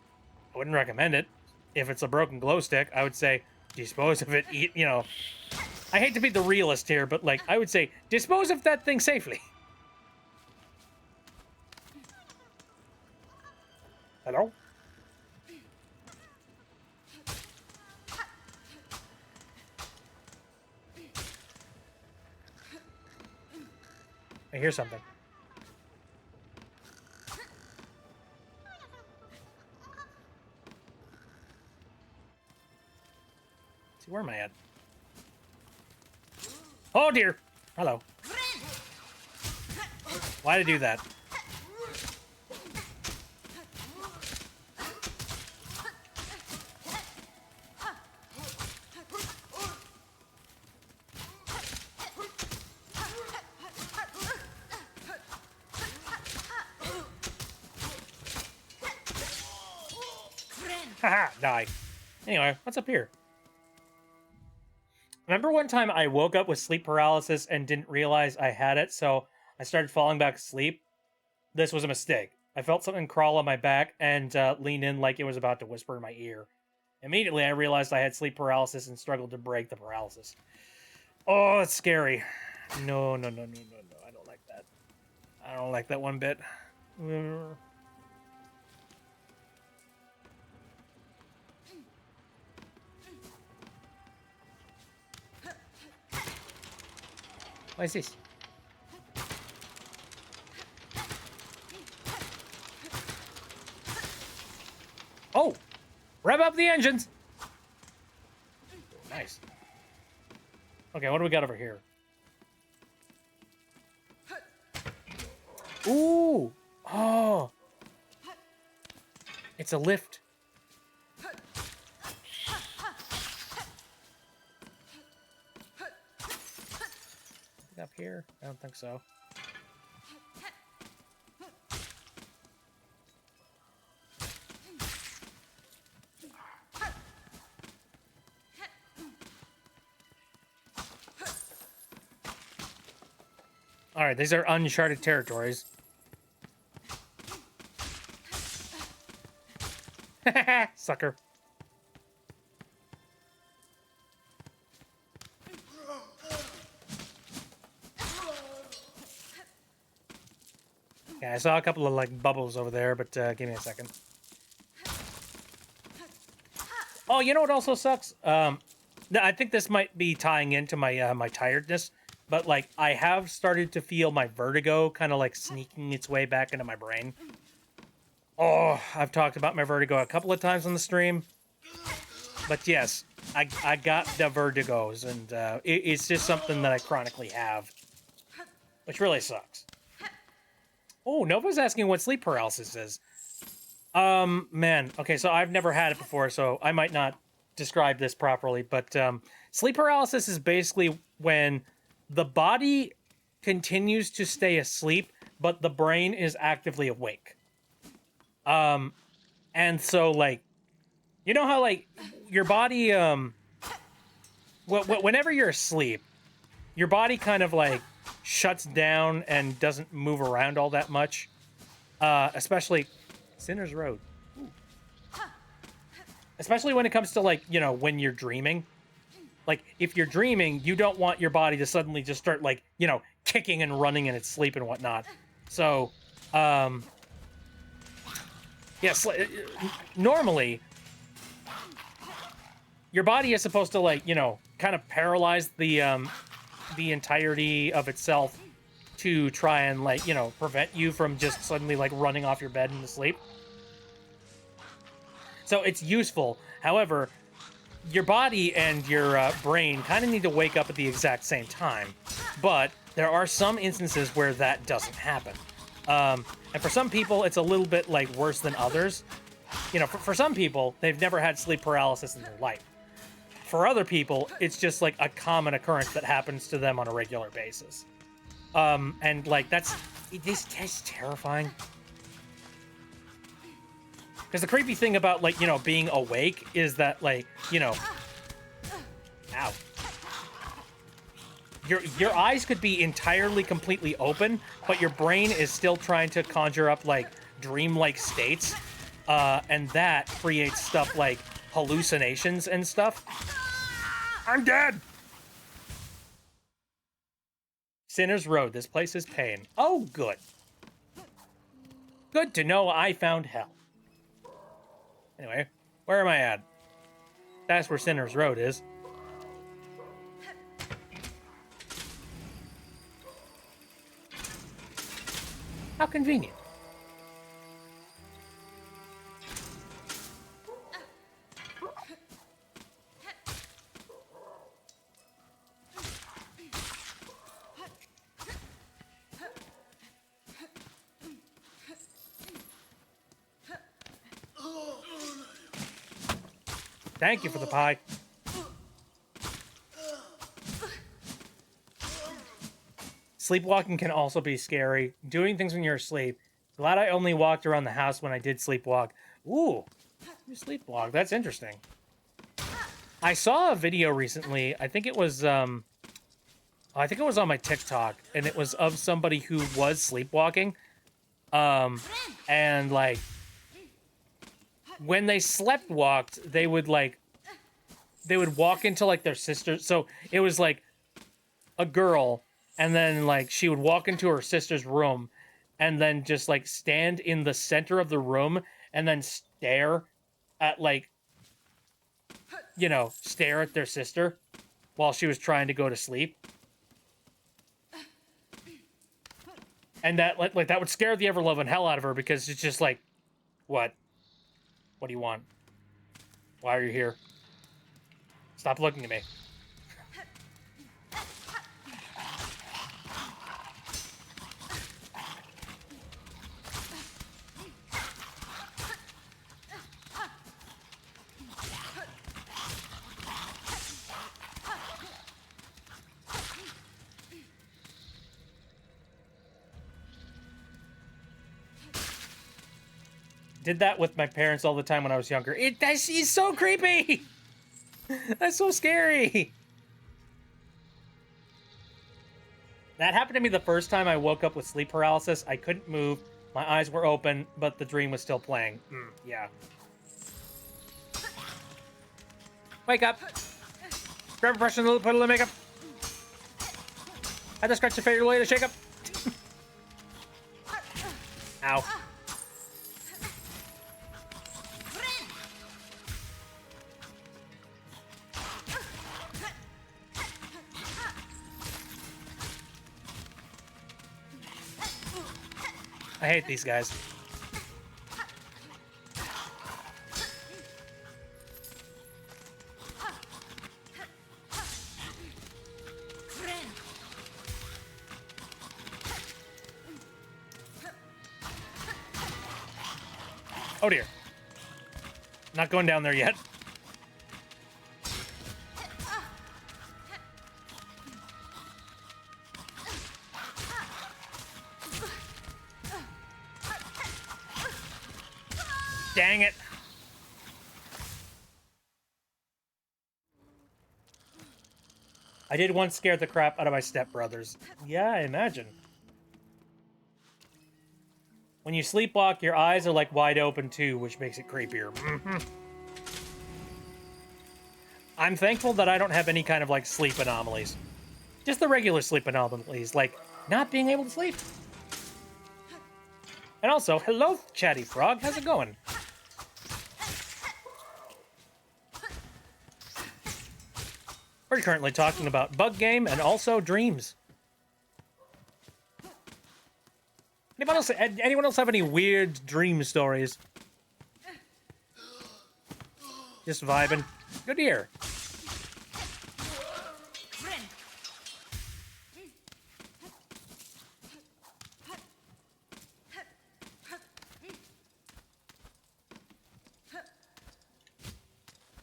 I wouldn't recommend it. If it's a broken glow stick, I would say dispose of it, you know. I hate to be the realist here, but, like, I would say dispose of that thing safely. Hello? I hear something. Where am I at? Oh dear! Hello. Why'd I do that? Haha, die. Anyway, what's up here? Remember one time I woke up with sleep paralysis and didn't realize I had it, so I started falling back asleep? This was a mistake. I felt something crawl on my back and lean in like it was about to whisper in my ear. Immediately, I realized I had sleep paralysis and struggled to break the paralysis. Oh, that's scary. No, no, no, no, no, no. I don't like that. I don't like that one bit. What is this? Oh! Rev up the engines! Nice. Okay, what do we got over here? Ooh! Oh! It's a lift. Up here? I don't think so. Alright, these are uncharted territories. Sucker. Yeah, I saw a couple of like bubbles over there, but give me a second. Oh, you know what also sucks? I think this might be tying into my my tiredness, but like I have started to feel my vertigo kind of like sneaking its way back into my brain. Oh, I've talked about my vertigo a couple of times on the stream, but yes, I got the vertigos, and it's just something that I chronically have, which really sucks. Oh, Nova's asking what sleep paralysis is. Man, okay, so I've never had it before, so I might not describe this properly, but sleep paralysis is basically when the body continues to stay asleep, but the brain is actively awake. And so, like, you know how, like, your body, whenever you're asleep, your body kind of, like, shuts down and doesn't move around all that much. Especially Sinner's Road. Ooh. Especially when it comes to, like, you know, when you're dreaming. Like, if you're dreaming, you don't want your body to suddenly just start, like, you know, kicking and running in its sleep and whatnot. So, yes, normally, your body is supposed to, like, you know, kind of paralyze the entirety of itself to try and, like, you know, prevent you from just suddenly, like, running off your bed into sleep. So it's useful. However, your body and your brain kind of need to wake up at the exact same time. But there are some instances where that doesn't happen. And for some people, it's a little bit, like, worse than others. You know, for some people, they've never had sleep paralysis in their life. For other people, it's just, like, a common occurrence that happens to them on a regular basis. And, like, that's terrifying. Because the creepy thing about, like, you know, being awake is that, like, you know... Ow. Your eyes could be entirely, completely open, but your brain is still trying to conjure up, like, dreamlike states. And that creates stuff like hallucinations and stuff. I'm dead! Sinner's Road. This place is pain. Oh, good. Good to know I found hell. Anyway, where am I at? That's where Sinner's Road is. How convenient. Thank you for the pie. Sleepwalking can also be scary. Doing things when you're asleep. Glad I only walked around the house when I did sleepwalk. Ooh. You sleepwalk. That's interesting. I saw a video recently. I think it was on my TikTok, and it was of somebody who was sleepwalking. And like when they slept walked, they would walk into like their sister. So it was like a girl, and then like she would walk into her sister's room, and then just like stand in the center of the room, and then stare at like, stare at their sister while she was trying to go to sleep. And that like that would scare the ever-loving hell out of her, because it's just like, what? What do you want? Why are you here? Stop looking at me. Did that with my parents all the time when I was younger. She's so creepy. That's so scary. That happened to me the first time I woke up with sleep paralysis. I couldn't move. My eyes were open, but the dream was still playing. Yeah. Wake up. Grab a brush and put a little makeup. Had to scratch your favorite way to shake up. Ow. I hate these guys. Oh dear. Not going down there yet. Dang it. I did once scare the crap out of my stepbrothers. Yeah, I imagine. When you sleepwalk, your eyes are like wide open too, which makes it creepier. I'm thankful that I don't have any kind of like sleep anomalies. Just the regular sleep anomalies, like not being able to sleep. And also, hello, Chatty Frog. How's it going? We're currently talking about Bug Game and also dreams. Anyone else have any weird dream stories? Just vibing. Good to hear.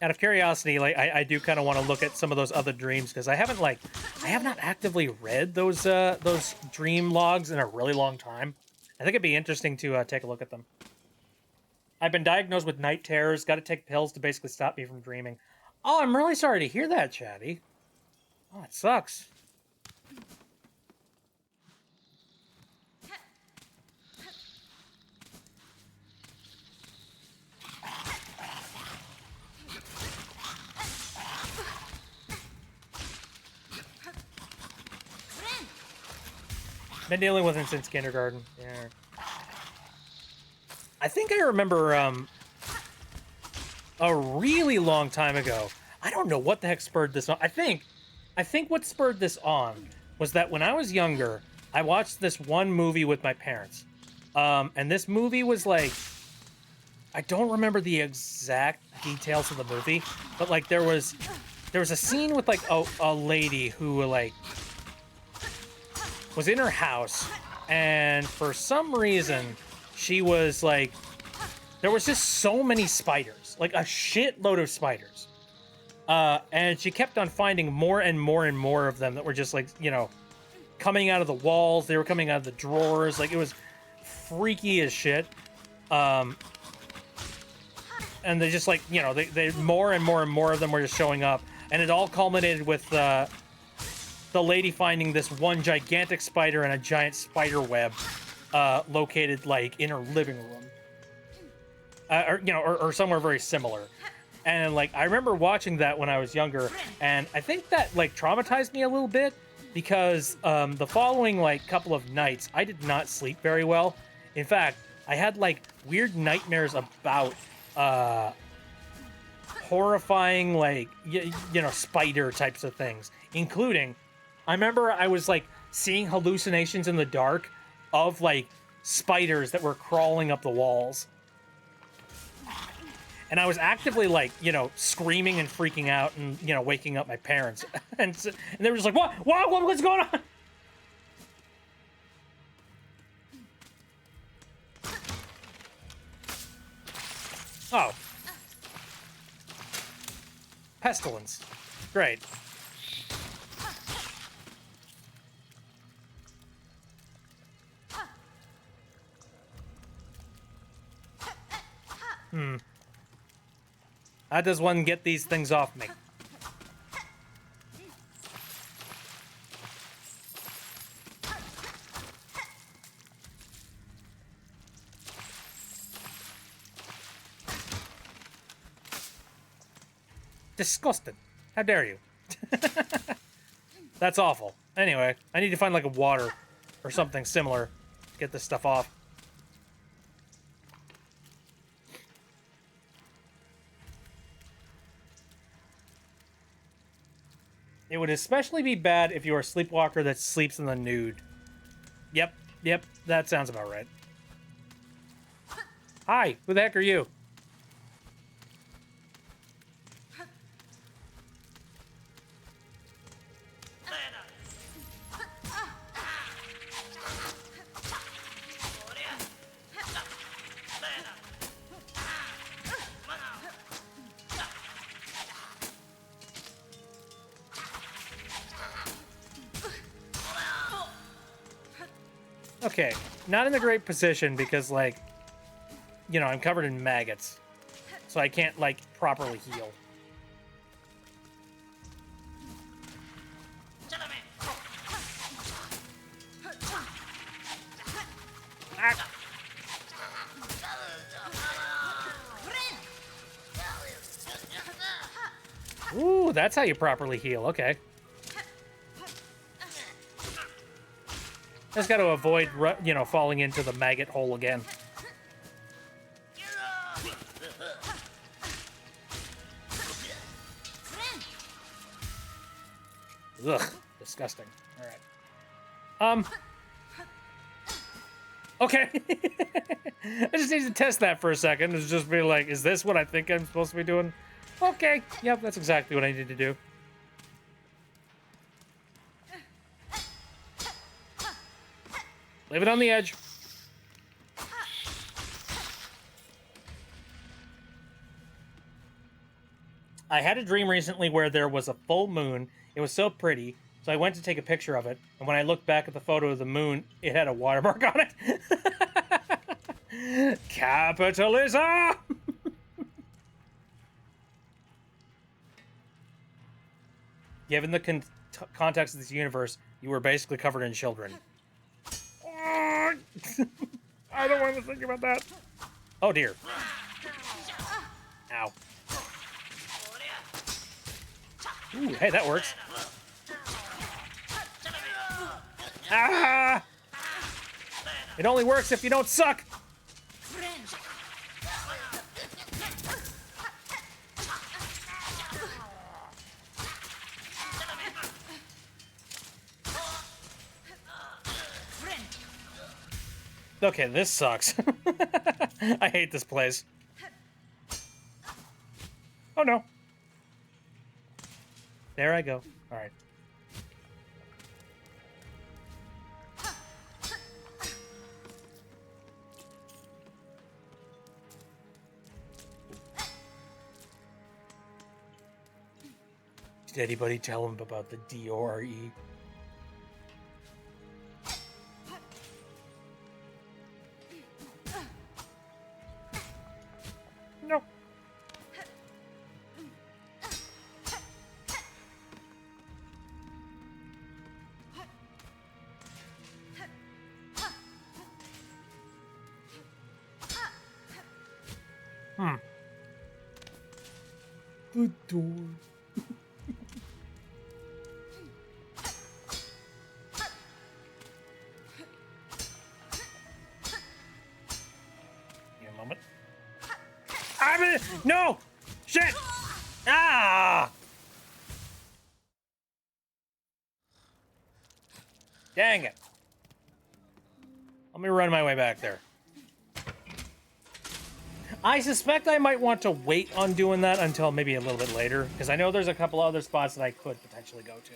Out of curiosity, like I do kind of want to look at some of those other dreams, because I have not actively read those dream logs in a really long time. I think it'd be interesting to take a look at them. I've been diagnosed with night terrors. Got to take pills to basically stop me from dreaming. Oh, I'm really sorry to hear that, Chatty. Oh, it sucks. Been dealing with it since kindergarten. Yeah. I think I remember a really long time ago. I don't know what the heck spurred this on. I think what spurred this on was that when I was younger, I watched this one movie with my parents. And this movie was like, I don't remember the exact details of the movie, but like there was a scene with like a lady who like was in her house, and for some reason she was like, there was just so many spiders, like a shitload of spiders, and she kept on finding more and more and more of them that were just like, coming out of the walls. They were coming out of the drawers. Like, it was freaky as shit. And and they just like, you know, they more and more and more of them were just showing up, and it all culminated with the lady finding this one gigantic spider and a giant spider web located like in her living room, or you know, or somewhere very similar. And like I remember watching that when I was younger, and I think that like traumatized me a little bit because the following like couple of nights I did not sleep very well. In fact, I had like weird nightmares about horrifying like you know, spider types of things, including I remember I was like seeing hallucinations in the dark of like spiders that were crawling up the walls. And I was actively like, you know, screaming and freaking out and, you know, waking up my parents. And they were just like, what's going on? Oh. Pestilence. Great. How does one get these things off me? Disgusting. How dare you? That's awful. Anyway, I need to find like a water or something similar to get this stuff off. It would especially be bad if you're a sleepwalker that sleeps in the nude. Yep, that sounds about right. Hi, who the heck are you? Okay, not in a great position because, like, you know, I'm covered in maggots. So I can't, like, properly heal. Ah. Ooh, that's how you properly heal. Okay. Just got to avoid, you know, falling into the maggot hole again. Ugh, disgusting. All right. Okay. I just need to test that for a second. It's just be like, is this what I think I'm supposed to be doing? Okay. Yep, that's exactly what I need to do. Leave it on the edge. I had a dream recently where there was a full moon. It was so pretty, so I went to take a picture of it. And when I looked back at the photo of the moon, it had a watermark on it. Capitalism! Given the context of this universe, you were basically covered in children. I don't want to think about that. Oh dear. Ow. Ooh, hey, that works. Ah! It only works if you don't suck. Okay, this sucks. I hate this place. Oh no. There I go. All right. Did anybody tell him about the D-O-R-E? No. The door. Give me a moment. No! Shit! Ah! Dang it. Let me run my way back there. I suspect I might want to wait on doing that until maybe a little bit later, because I know there's a couple other spots that I could potentially go to.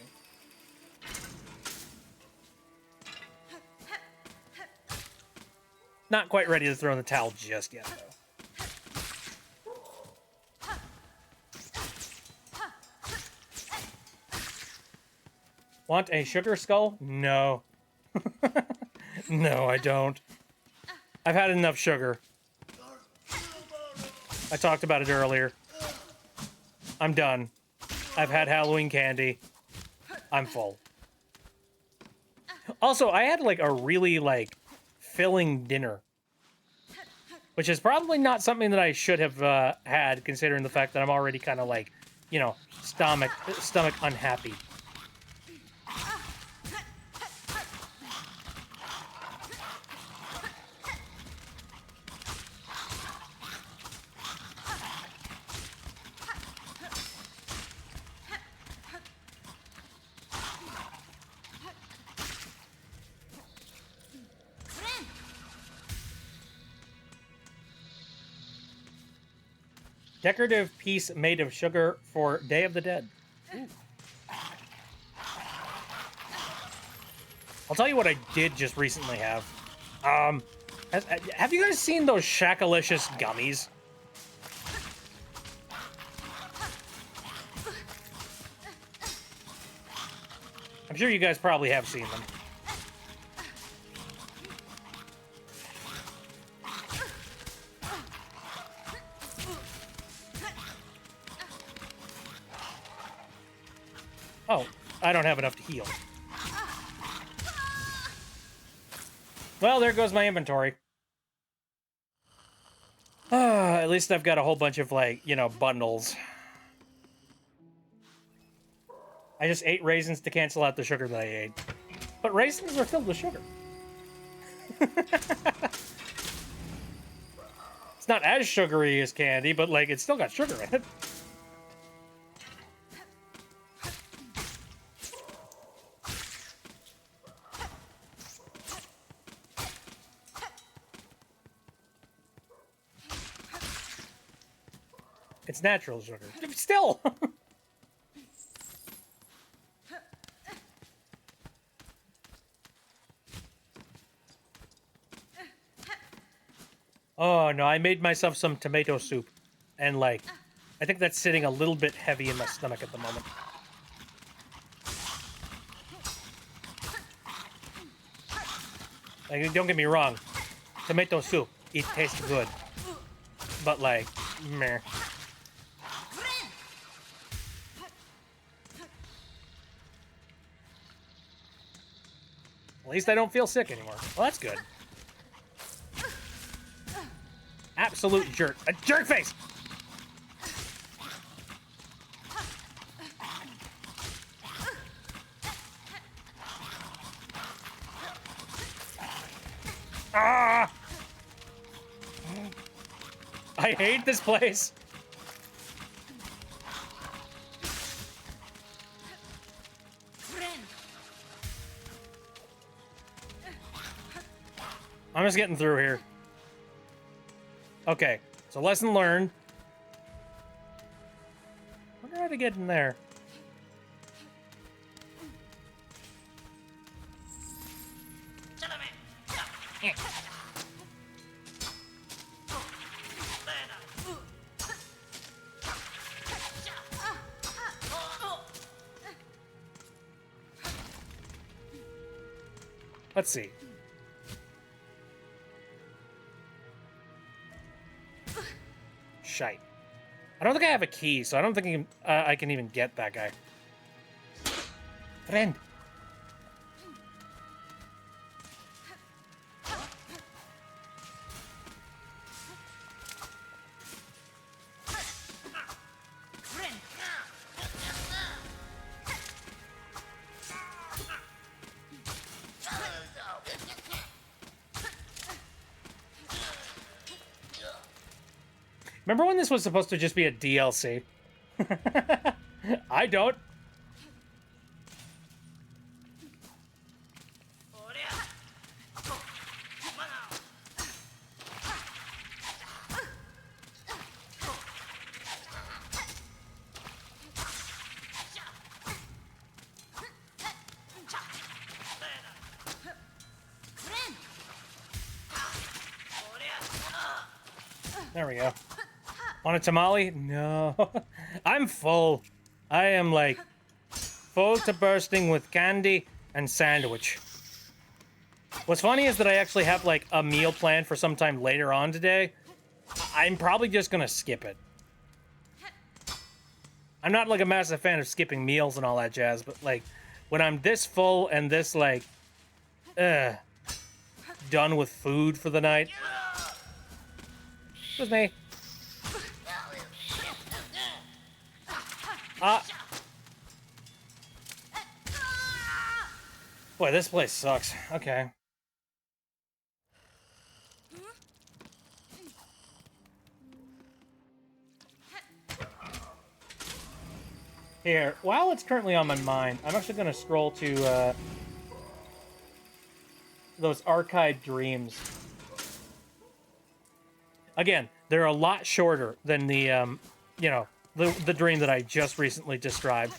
Not quite ready to throw in the towel just yet, though. Want a sugar skull? No. No, I don't. I've had enough sugar. I talked about it earlier. I'm done. I've had Halloween candy. I'm full. Also, I had, like, a really, like, filling dinner. Which is probably not something that I should have had, considering the fact that I'm already kind of, like, you know, stomach unhappy. Decorative piece made of sugar for Day of the Dead. Ooh. I'll tell you what I did just recently have. Have you guys seen those Shakalicious gummies? I'm sure you guys probably have seen them. Oh, I don't have enough to heal. Well, there goes my inventory. At least I've got a whole bunch of, like, you know, bundles. I just ate raisins to cancel out the sugar that I ate. But raisins are filled with sugar. It's not as sugary as candy, but, like, it's still got sugar in it. It's natural sugar. Still! Oh, no, I made myself some tomato soup. And, like, I think that's sitting a little bit heavy in my stomach at the moment. Like, don't get me wrong. Tomato soup, it tastes good. But, like, meh. At least I don't feel sick anymore. Well, that's good. Absolute jerk. A jerk face! Ah! I hate this place. I'm just getting through here. Okay, so lesson learned. I wonder how to get in there. Let's see. Shite. I don't think I have a key, so I don't think I can even get that guy. Friend. Remember when this was supposed to just be a DLC? I don't. There we go. Want a tamale? No. I'm full. I am like full to bursting with candy and sandwich. What's funny is that I actually have like a meal planned for sometime later on today. I'm probably just gonna skip it. I'm not like a massive fan of skipping meals and all that jazz, but like when I'm this full and this like done with food for the night. It was me. Boy, this place sucks. Okay. Here, while it's currently on my mind, I'm actually going to scroll to those archived dreams. Again, they're a lot shorter than the, you know, the dream that I just recently described.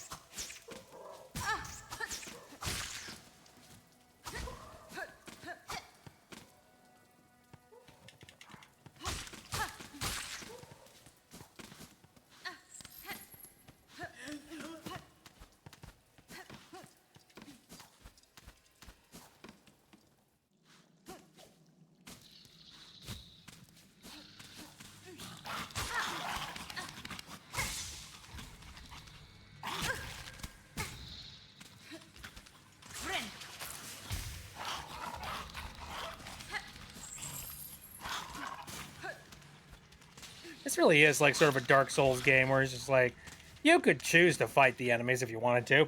This really is like sort of a Dark Souls game where it's just like, you could choose to fight the enemies if you wanted to.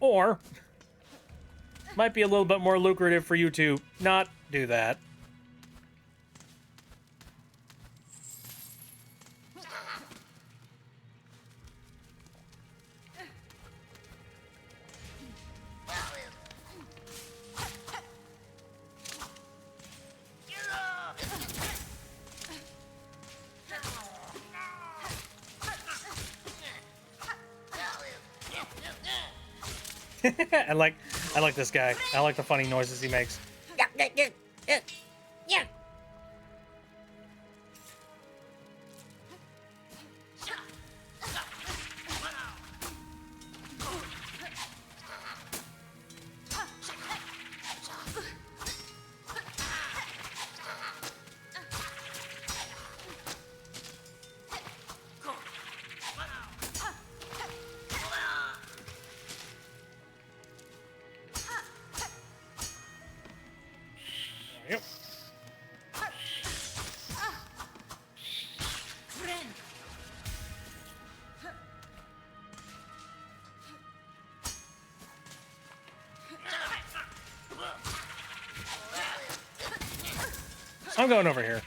Or, might be a little bit more lucrative for you to not do that. I like this guy. I like the funny noises he makes. Yep. I'm going over here.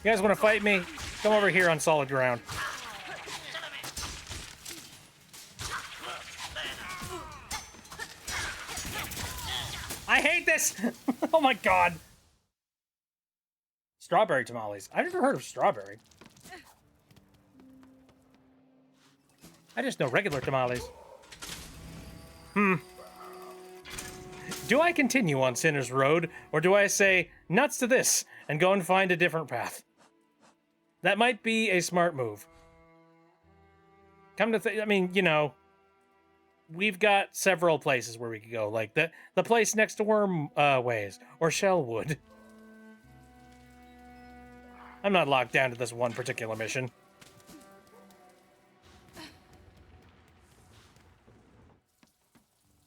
You guys want to fight me? Come over here on solid ground. I hate this! Oh my god. Strawberry tamales. I've never heard of strawberry. I just know regular tamales. Do I continue on Sinner's Road, or do I say, nuts to this, and go and find a different path? That might be a smart move. Come to think, I mean, you know, we've got several places where we could go, like the place next to Wormways, or Shellwood. I'm not locked down to this one particular mission.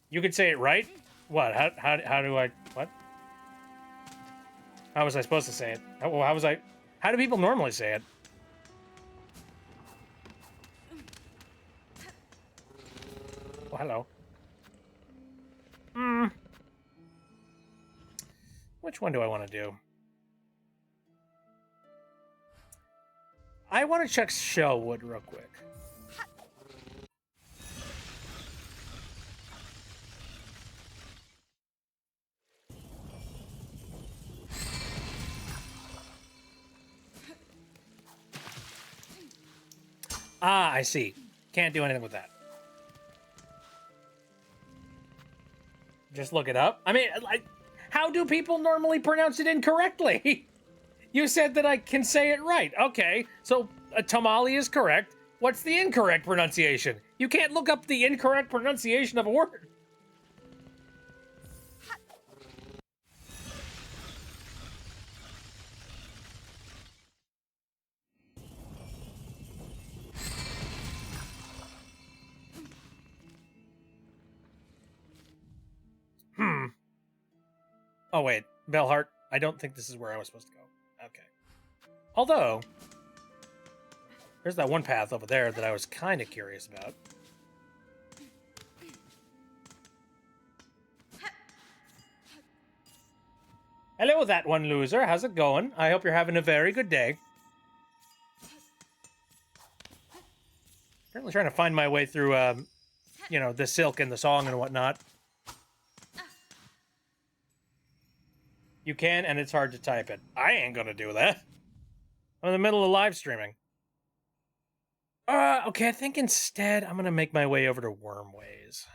You could say it right? What? How do I... What? How was I supposed to say it? How do people normally say it? Oh, hello. Which one do I want to do? I want to check Shellwood real quick. Ah, I see. Can't do anything with that. Just look it up. I mean, how do people normally pronounce it incorrectly? You said that I can say it right. Okay, so a tamale is correct. What's the incorrect pronunciation? You can't look up the incorrect pronunciation of a word. Oh, wait. Bellheart, I don't think this is where I was supposed to go. Okay. Although, there's that one path over there that I was kind of curious about. Hello, that one loser. How's it going? I hope you're having a very good day. Apparently trying to find my way through, you know, the silk and the song and whatnot. You can, and it's hard to type it. I ain't gonna do that. I'm in the middle of live streaming. Okay, I think instead I'm gonna make my way over to Wormways.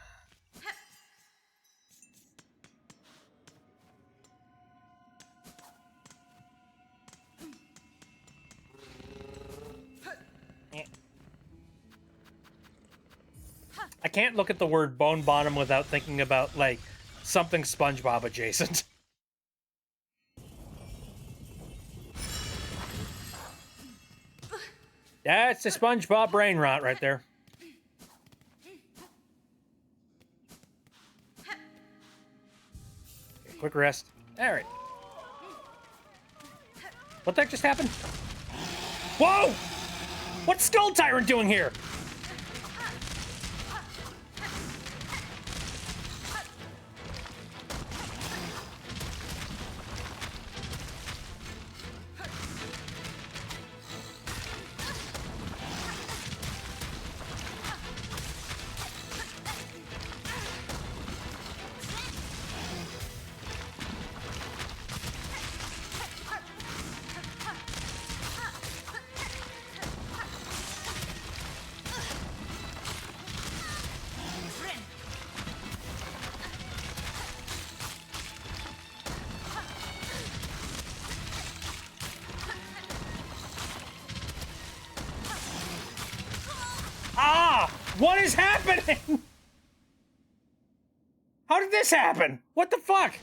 I can't look at the word Bone Bottom without thinking about, like, something SpongeBob adjacent. That's the SpongeBob brain rot right there. Okay, quick rest. Alright. What the heck just happened? Whoa! What's Skull Tyrant doing here? What is happening? How did this happen? What the fuck?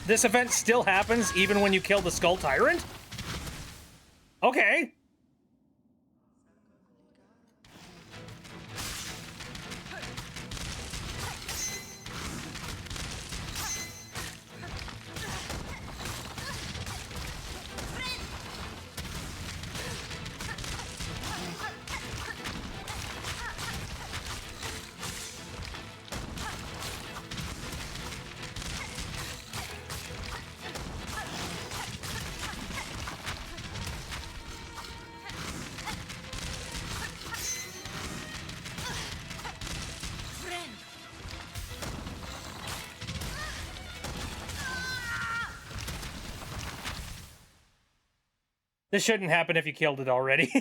This event still happens even when you kill the Skull Tyrant? Okay. This shouldn't happen if you killed it already.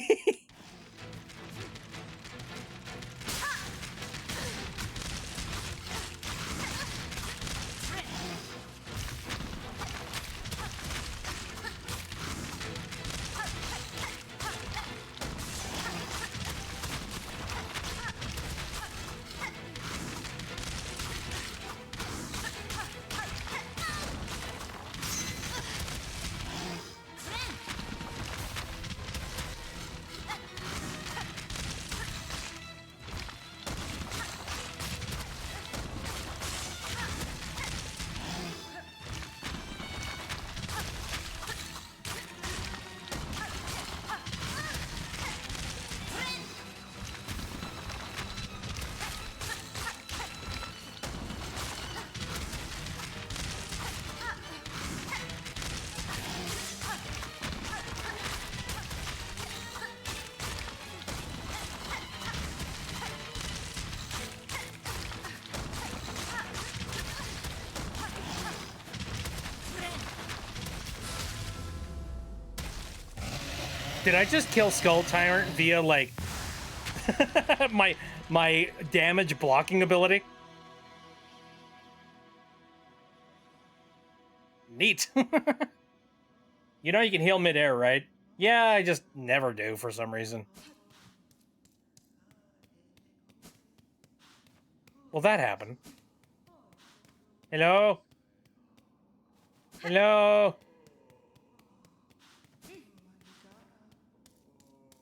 Did I just kill Skull Tyrant via, like, my damage blocking ability? Neat. You know you can heal midair, right? Yeah, I just never do for some reason. Well, that happened. Hello? Hello?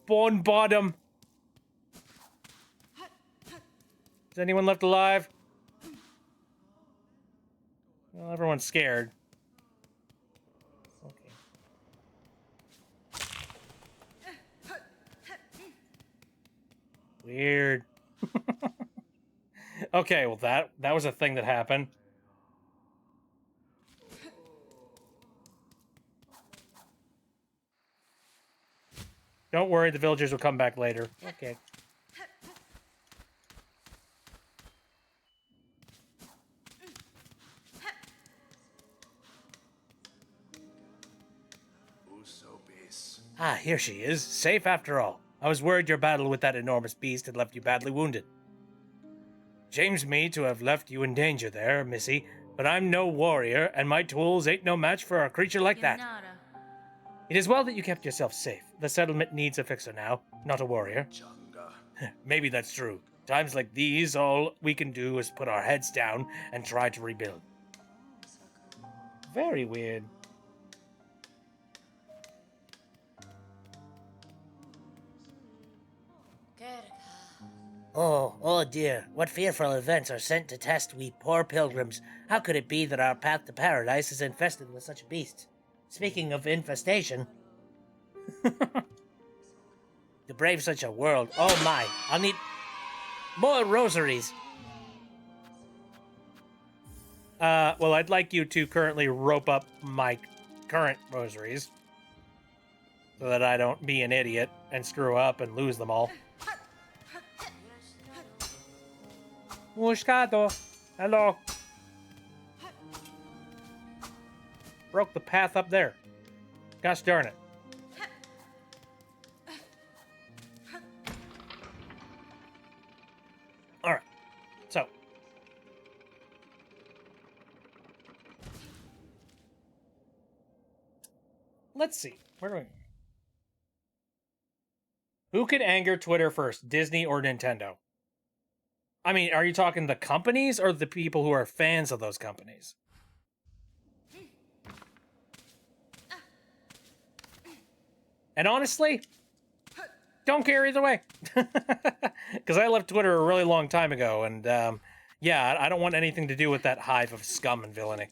Bone bottom. Is anyone left alive? Well, everyone's scared. Okay. Weird. Okay, well that was a thing that happened. Don't worry, the villagers will come back later. Okay. Ah, here she is. Safe after all. I was worried your battle with that enormous beast had left you badly wounded. Shames me to have left you in danger there, missy, but I'm no warrior, and my tools ain't no match for a creature like that. It is well that you kept yourself safe. The settlement needs a fixer now, not a warrior. Maybe that's true. Times like these, all we can do is put our heads down and try to rebuild. Very weird. Oh dear, what fearful events are sent to test we poor pilgrims. How could it be that our path to paradise is infested with such beasts? Speaking of infestation... To brave such a world, oh my, I'll need more rosaries. Well, I'd like you to currently rope up my current rosaries so that I don't be an idiot and screw up and lose them all. Moscato, hello. Broke the path up there. Gosh darn it. Alright, so. Let's see. Where do we... Who could anger Twitter first, Disney or Nintendo? I mean, are you talking the companies or the people who are fans of those companies? And honestly, don't care either way. Because I left Twitter a really long time ago, and yeah, I don't want anything to do with that hive of scum and villainy.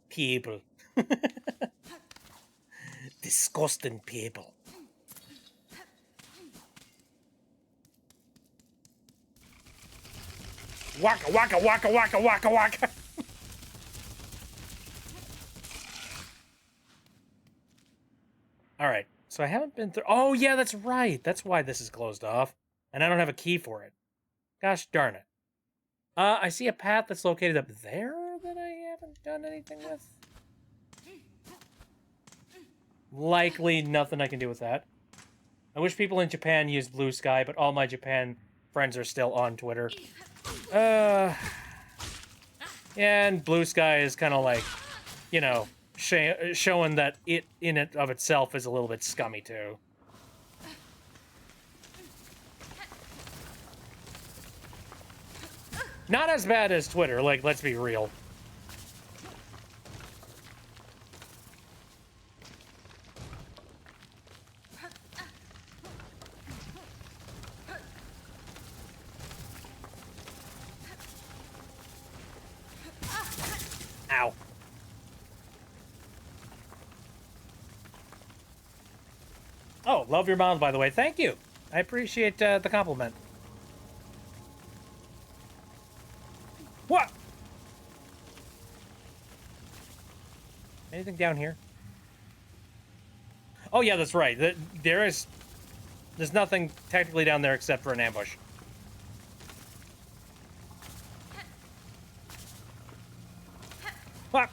People. Disgusting people. Waka waka waka waka waka waka. All right, so I haven't been through... Oh, yeah, that's right. That's why this is closed off. And I don't have a key for it. Gosh darn it. I see a path that's located up there that I haven't done anything with. Likely nothing I can do with that. I wish people in Japan used Blue Sky, but all my Japan friends are still on Twitter. Yeah, and Blue Sky is kind of like, you know, showing that it in it of itself is a little bit scummy too. Not as bad as Twitter, like, let's be real. Ow. Oh, love your mom, by the way. Thank you. I appreciate the compliment. What? Anything down here? Oh, yeah, that's right. There's nothing technically down there except for an ambush. What?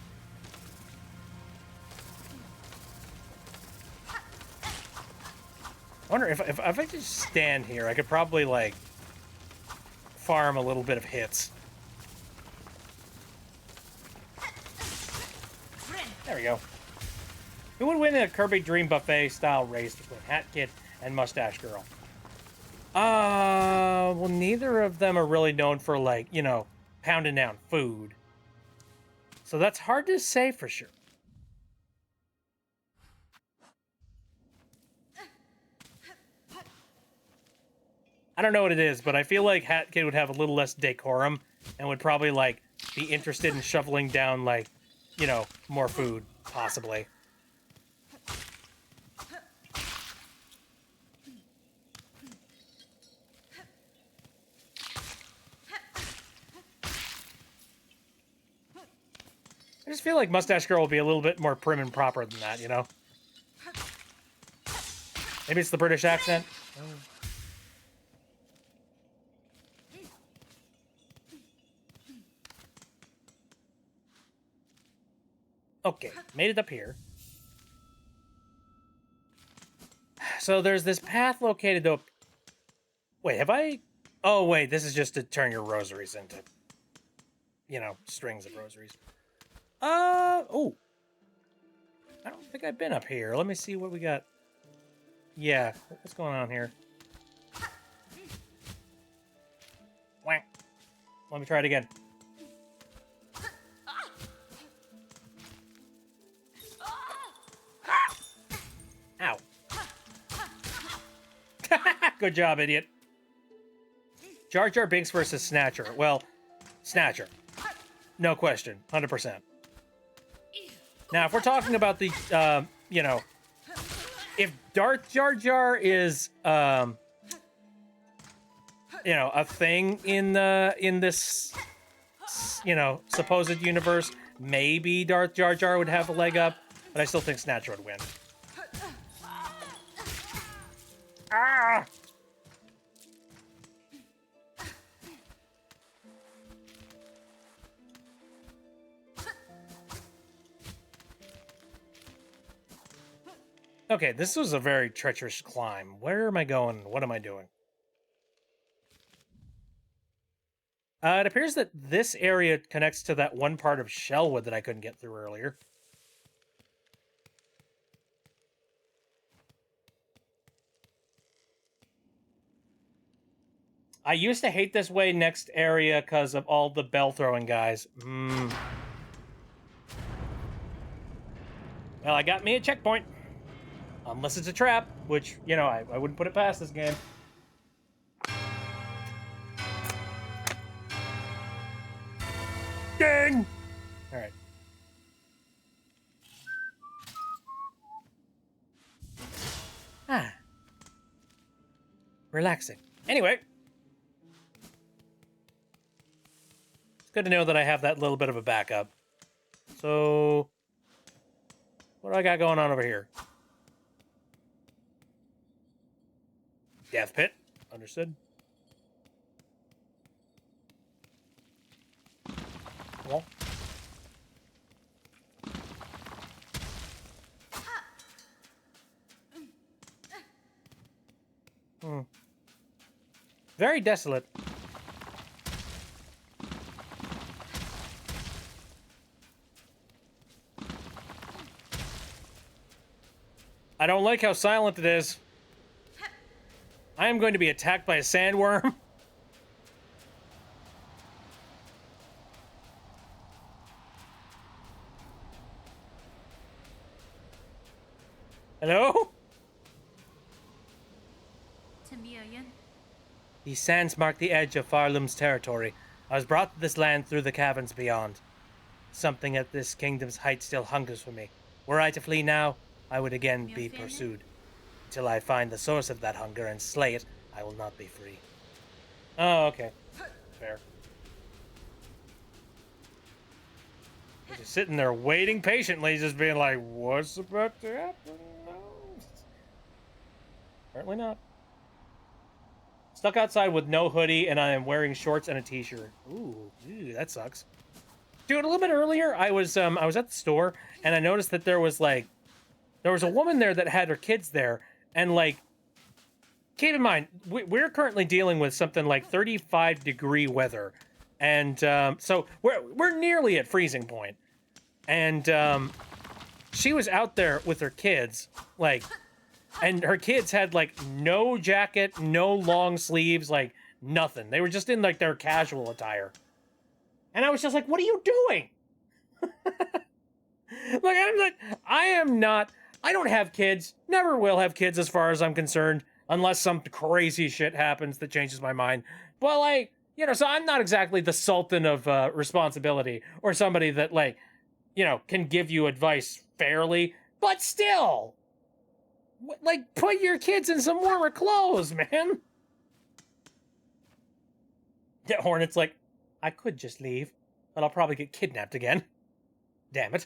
wonder if I just stand here, I could probably, like, farm a little bit of hits. There we go. Who would win in a Kirby Dream Buffet style race between Hat Kid and Mustache Girl? Well, neither of them are really known for, like, you know, pounding down food. So that's hard to say for sure. I don't know what it is, but I feel like Hat Kid would have a little less decorum and would probably, like, be interested in shoveling down, like, you know, more food, possibly. I just feel like Mustache Girl will be a little bit more prim and proper than that, you know? Maybe it's the British accent. Okay, made it up here. So there's this path located up... Wait, have I... Oh, wait, this is just to turn your rosaries into, you know, strings of rosaries. Oh. I don't think I've been up here. Let me see what we got. Yeah, what's going on here? Whack. Let me try it again. Ow. Good job, idiot. Jar Jar Binks versus Snatcher. Well, Snatcher. No question. 100%. Now, if we're talking about the, you know, if Darth Jar Jar is, you know, a thing in this, you know, supposed universe, maybe Darth Jar Jar would have a leg up, but I still think Snatcher would win. Ah! Okay, this was a very treacherous climb. Where am I going? What am I doing? It appears that this area connects to that one part of Shellwood that I couldn't get through earlier. I used to hate this way next area because of all the bell throwing guys. Well, I got me a checkpoint. Unless it's a trap, which, you know, I wouldn't put it past this game. Ding! Alright. Ah. Relaxing. Anyway. It's good to know that I have that little bit of a backup. So... what do I got going on over here? Death pit. Understood. Well. Very desolate. I don't like how silent it is. I am going to be attacked by a sandworm. Hello? These sands mark the edge of Farlum's territory. I was brought to this land through the caverns beyond. Something at this kingdom's height still hungers for me. Were I to flee now, I would again be pursued. Until I find the source of that hunger and slay it, I will not be free. Oh, okay. Fair. Just sitting there waiting patiently, just being like, what's about to happen? No. Apparently not. Stuck outside with no hoodie, and I am wearing shorts and a t-shirt. Ooh, that sucks. Dude, a little bit earlier, I was at the store, and I noticed that there was a woman there that had her kids there, and, like, keep in mind, we're currently dealing with something like 35-degree weather, and so we're nearly at freezing point. And she was out there with her kids, like, and her kids had like no jacket, no long sleeves, like nothing. They were just in like their casual attire, and I was just like, "What are you doing?" Like, I'm like, I am not. I don't have kids. Never will have kids, as far as I'm concerned, unless some crazy shit happens that changes my mind. But like, so I'm not exactly the sultan of responsibility, or somebody that like, can give you advice fairly. But still, like, put your kids in some warmer clothes, man. Yeah, Hornet's like, I could just leave, but I'll probably get kidnapped again. Damn it.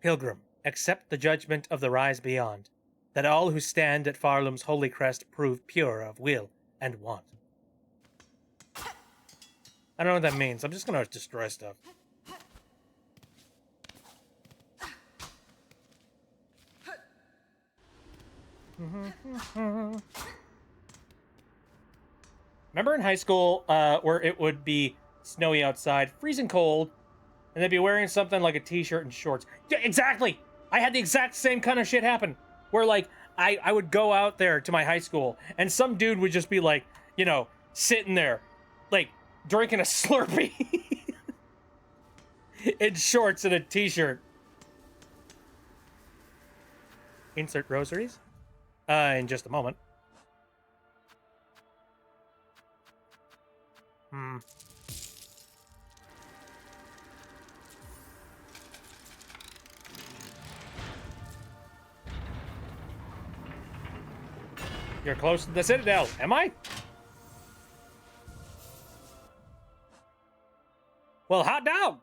Pilgrim, accept the judgment of the rise beyond, that all who stand at Farlum's holy crest prove pure of will and want. I don't know what that means. I'm just gonna destroy stuff. Remember in high school where it would be snowy outside, freezing cold, and they'd be wearing something like a t-shirt and shorts? Yeah, exactly! I had the exact same kind of shit happen. Where, like, I would go out there to my high school, and some dude would just be, like, sitting there, like, drinking a Slurpee in shorts and a t-shirt. Insert groceries. In just a moment. You're close to the Citadel, am I? Well, hot dog!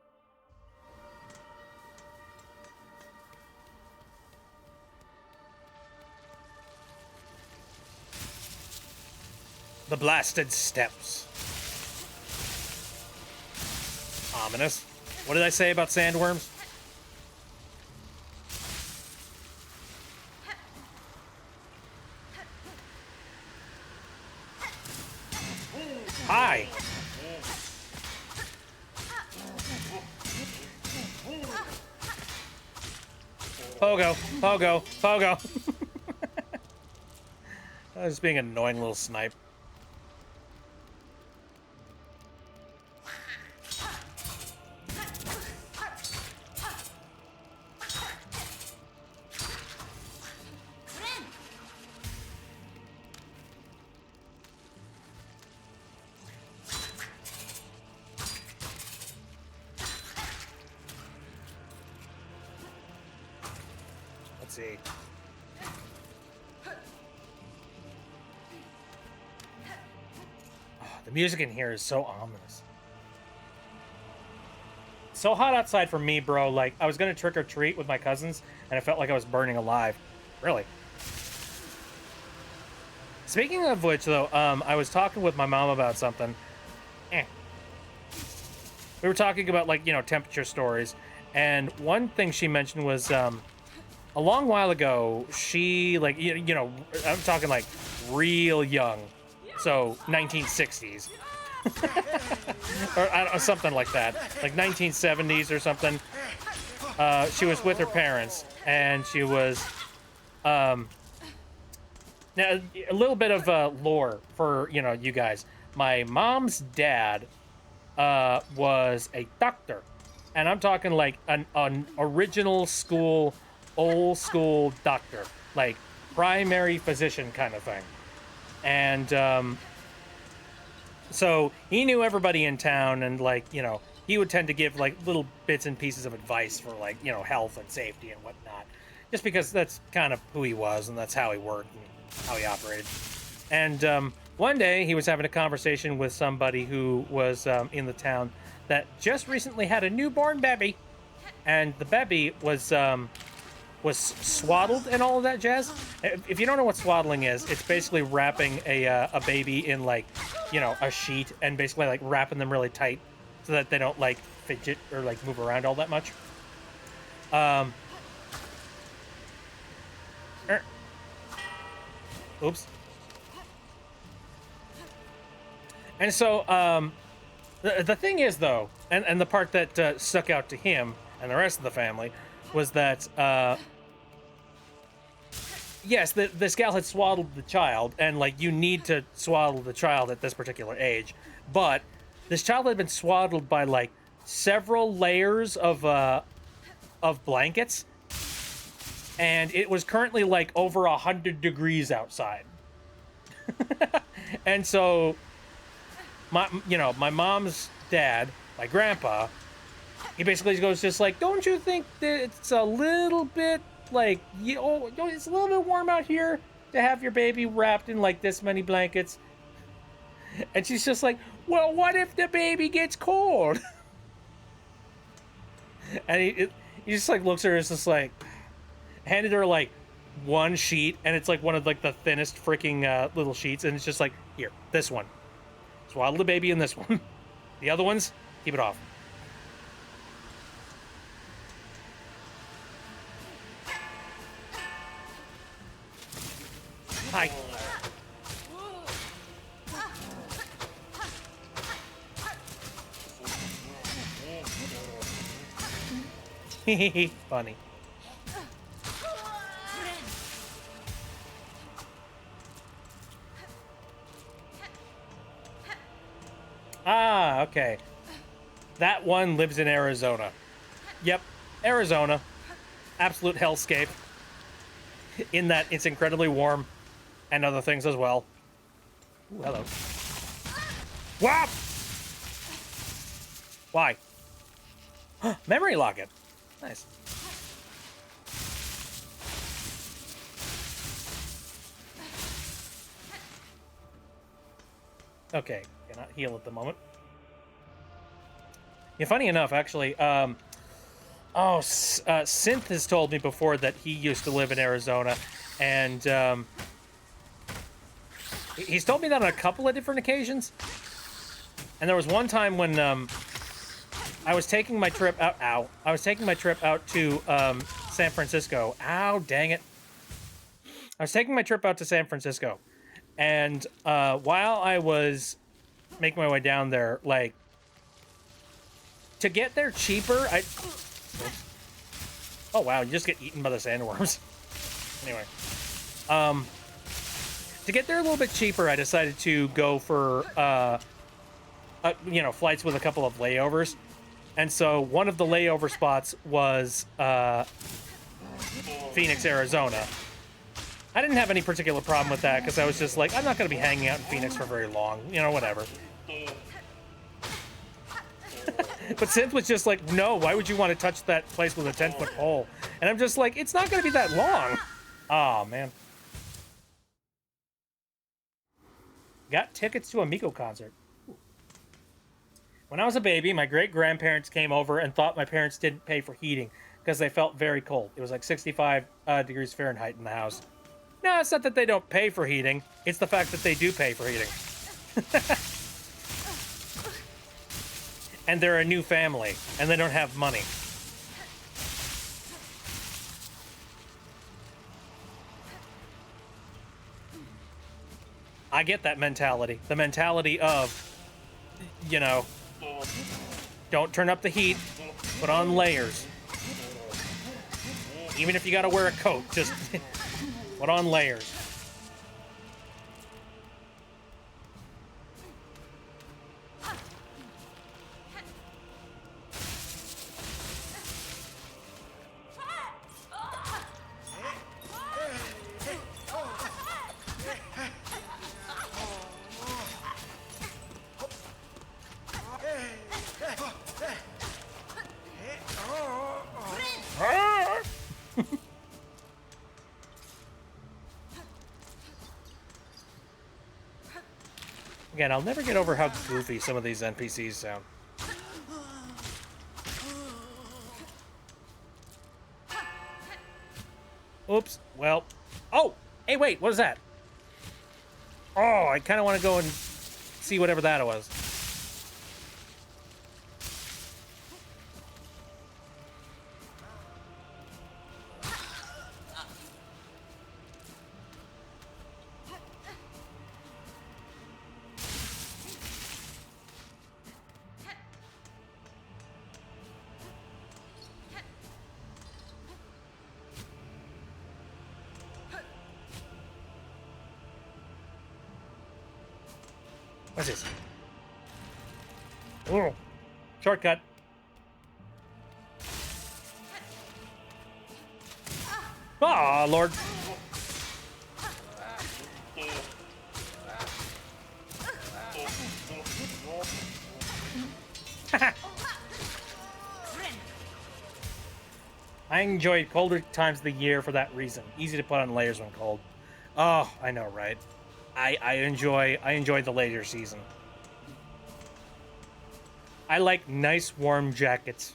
The blasted steps. Ominous. What did I say about sandworms? Hi. Pogo, pogo, pogo. I was being an annoying little snipe. Let's see. Oh, the music in here is so ominous. It's so hot outside for me, bro. Like, I was gonna trick or treat with my cousins, and I felt like I was burning alive. Really. Speaking of which, though, I was talking with my mom about something. We were talking about, like, temperature stories, and one thing she mentioned was, a long while ago, she, like, I'm talking, like, real young, so 1960s, or something like that, like 1970s or something. She was with her parents, and she was, now, a little bit of lore for, you guys. My mom's dad was a doctor. And I'm talking like an original school, old school doctor. Like primary physician kind of thing. And so he knew everybody in town, and like, he would tend to give like little bits and pieces of advice for like, health and safety and whatnot. Just because that's kind of who he was, and that's how he worked and how he operated. And one day he was having a conversation with somebody who was in the town that just recently had a newborn baby, and the baby was swaddled and all of that jazz. If you don't know what swaddling is, it's basically wrapping a baby in like, a sheet, and basically like wrapping them really tight so that they don't like fidget or like move around all that much. Oops. And so, the thing is, though, and the part that stuck out to him and the rest of the family was that, yes, this gal had swaddled the child, and, like, you need to swaddle the child at this particular age, but this child had been swaddled by, like, several layers of blankets, and it was currently, like, over 100 degrees outside. And so, my mom's dad, my grandpa, he basically goes just like, don't you think that it's a little bit like, it's a little bit warm out here to have your baby wrapped in like this many blankets? And she's just like, well, what if the baby gets cold? And he just like looks at her, and just like, handed her like one sheet, and it's like one of like the thinnest freaking little sheets, and it's just like, here, this one. Swaddle the baby in this one. The other ones, keep it off. Hi. Funny. Ah, okay. That one lives in Arizona. Yep, Arizona. Absolute hellscape. In that it's incredibly warm. And other things as well. Ooh, hello. Whop! Why? Memory locket. Nice. Okay, cannot heal at the moment. Yeah, funny enough, actually, Synth has told me before that he used to live in Arizona, and, he's told me that on a couple of different occasions. And there was one time when, I was taking my trip out, I was taking my trip out to, San Francisco. Ow, dang it. I was taking my trip out to San Francisco, and, while I was making my way down there, like, to get there cheaper, oh wow, you just get eaten by the sandworms. Anyway, to get there a little bit cheaper, I decided to go for, flights with a couple of layovers. And so one of the layover spots was, Phoenix, Arizona. I didn't have any particular problem with that, because I was just like, I'm not going to be hanging out in Phoenix for very long. Whatever. But Synth was just like, no, why would you want to touch that place with a 10-foot pole? And I'm just like, it's not going to be that long. Oh, man. Got tickets to a Miko concert. When I was a baby, my great-grandparents came over and thought my parents didn't pay for heating because they felt very cold. It was like 65 degrees Fahrenheit in the house. No, it's not that they don't pay for heating. It's the fact that they do pay for heating. And they're a new family, and they don't have money. I get that mentality. The mentality of, don't turn up the heat, put on layers. Even if you gotta wear a coat, just put on layers. Again, I'll never get over how goofy some of these NPCs sound. Oops. Well. Oh! Hey, wait, what is that? Oh, I kind of want to go and see whatever that was. What's this? Oh, shortcut. Ah, Lord. I enjoy colder times of the year for that reason. Easy to put on layers when cold. Oh, I know, right? I enjoy the later season. I like nice warm jackets.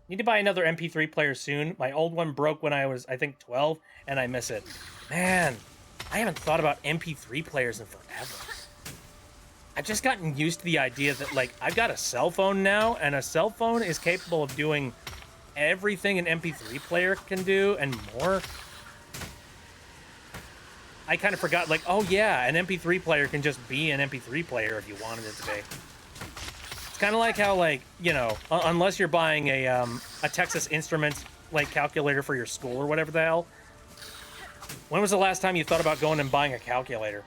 Need to buy another MP3 player soon. My old one broke when I was, I think, 12, and I miss it. Man, I haven't thought about MP3 players in forever. I've just gotten used to the idea that, like, I've got a cell phone now, and a cell phone is capable of doing everything an MP3 player can do and more. I kind of forgot, like, oh yeah, an MP3 player can just be an MP3 player if you wanted it to be. It's kind of like how, like, you know, unless you're buying a Texas Instruments, like, calculator for your school or whatever the hell. When was the last time you thought about going and buying a calculator?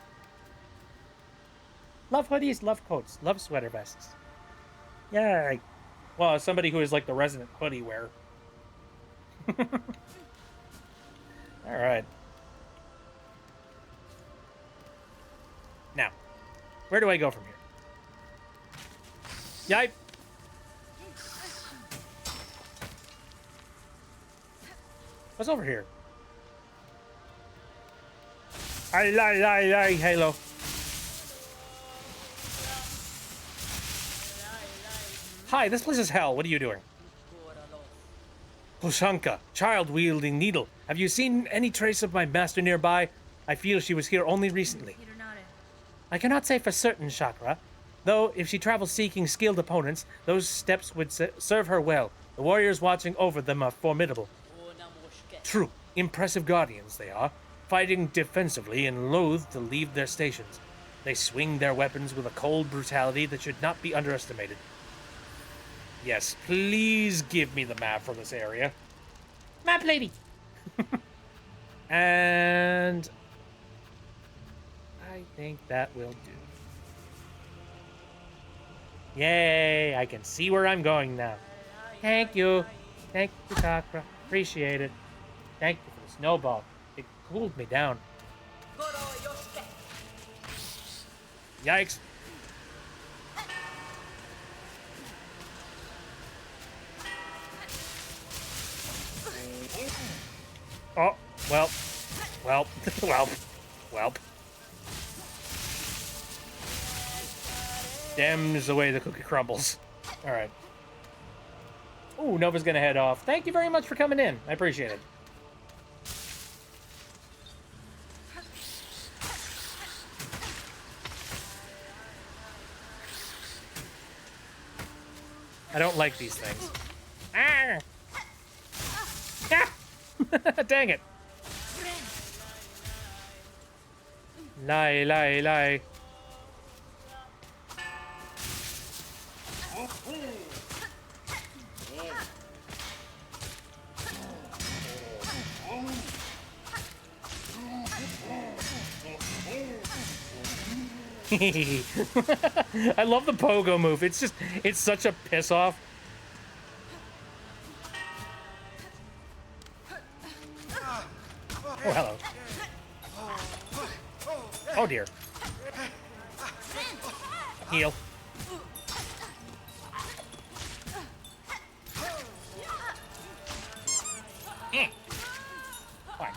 Love hoodies, love coats, love sweater vests. Yay. Well, as somebody who is, like, the resident hoodie wearer. Alright. Now, where do I go from here? Yipe! What's over here? Halo. Hi, this place is hell. What are you doing? Hoshanka, child-wielding needle. Have you seen any trace of my master nearby? I feel she was here only recently. I cannot say for certain, Chakra. Though, if she travels seeking skilled opponents, those steps would serve her well. The warriors watching over them are formidable. True, impressive guardians they are, fighting defensively and loath to leave their stations. They swing their weapons with a cold brutality that should not be underestimated. Yes, please give me the map for this area. Map lady! And I think that will do. Yay, I can see where I'm going now. Thank you. Thank you, Sakura. Appreciate it. Thank you for the snowball. It cooled me down. Yikes. Oh, well. Damn's the way the cookie crumbles. All right. Ooh, Nova's gonna head off. Thank you very much for coming in. I appreciate it. I don't like these things. Ah! Ah! Dang it. Lie. I love the pogo move. It's such a piss off. Oh, hello. Oh, dear. Heal. Fine.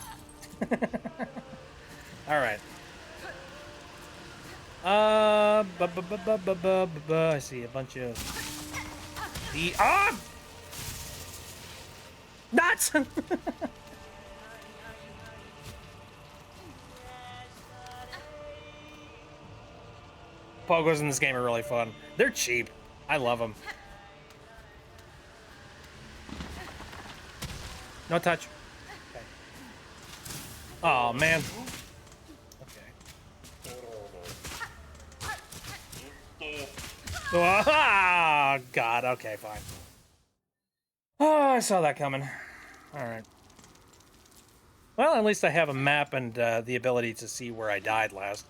All right. I see a bunch of the nuts. Pogos in this game are really fun. They're cheap. I love them. No touch. Okay. Oh man. Okay. Oh, God. Okay, fine. Oh, I saw that coming. All right. Well, at least I have a map and the ability to see where I died last.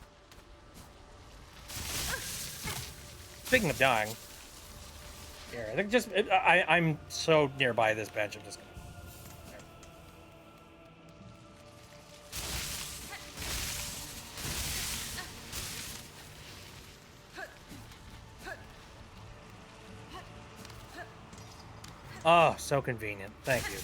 Speaking of dying, here, I think just I'm so nearby this bench. I'm just gonna. Oh, so convenient. Thank you.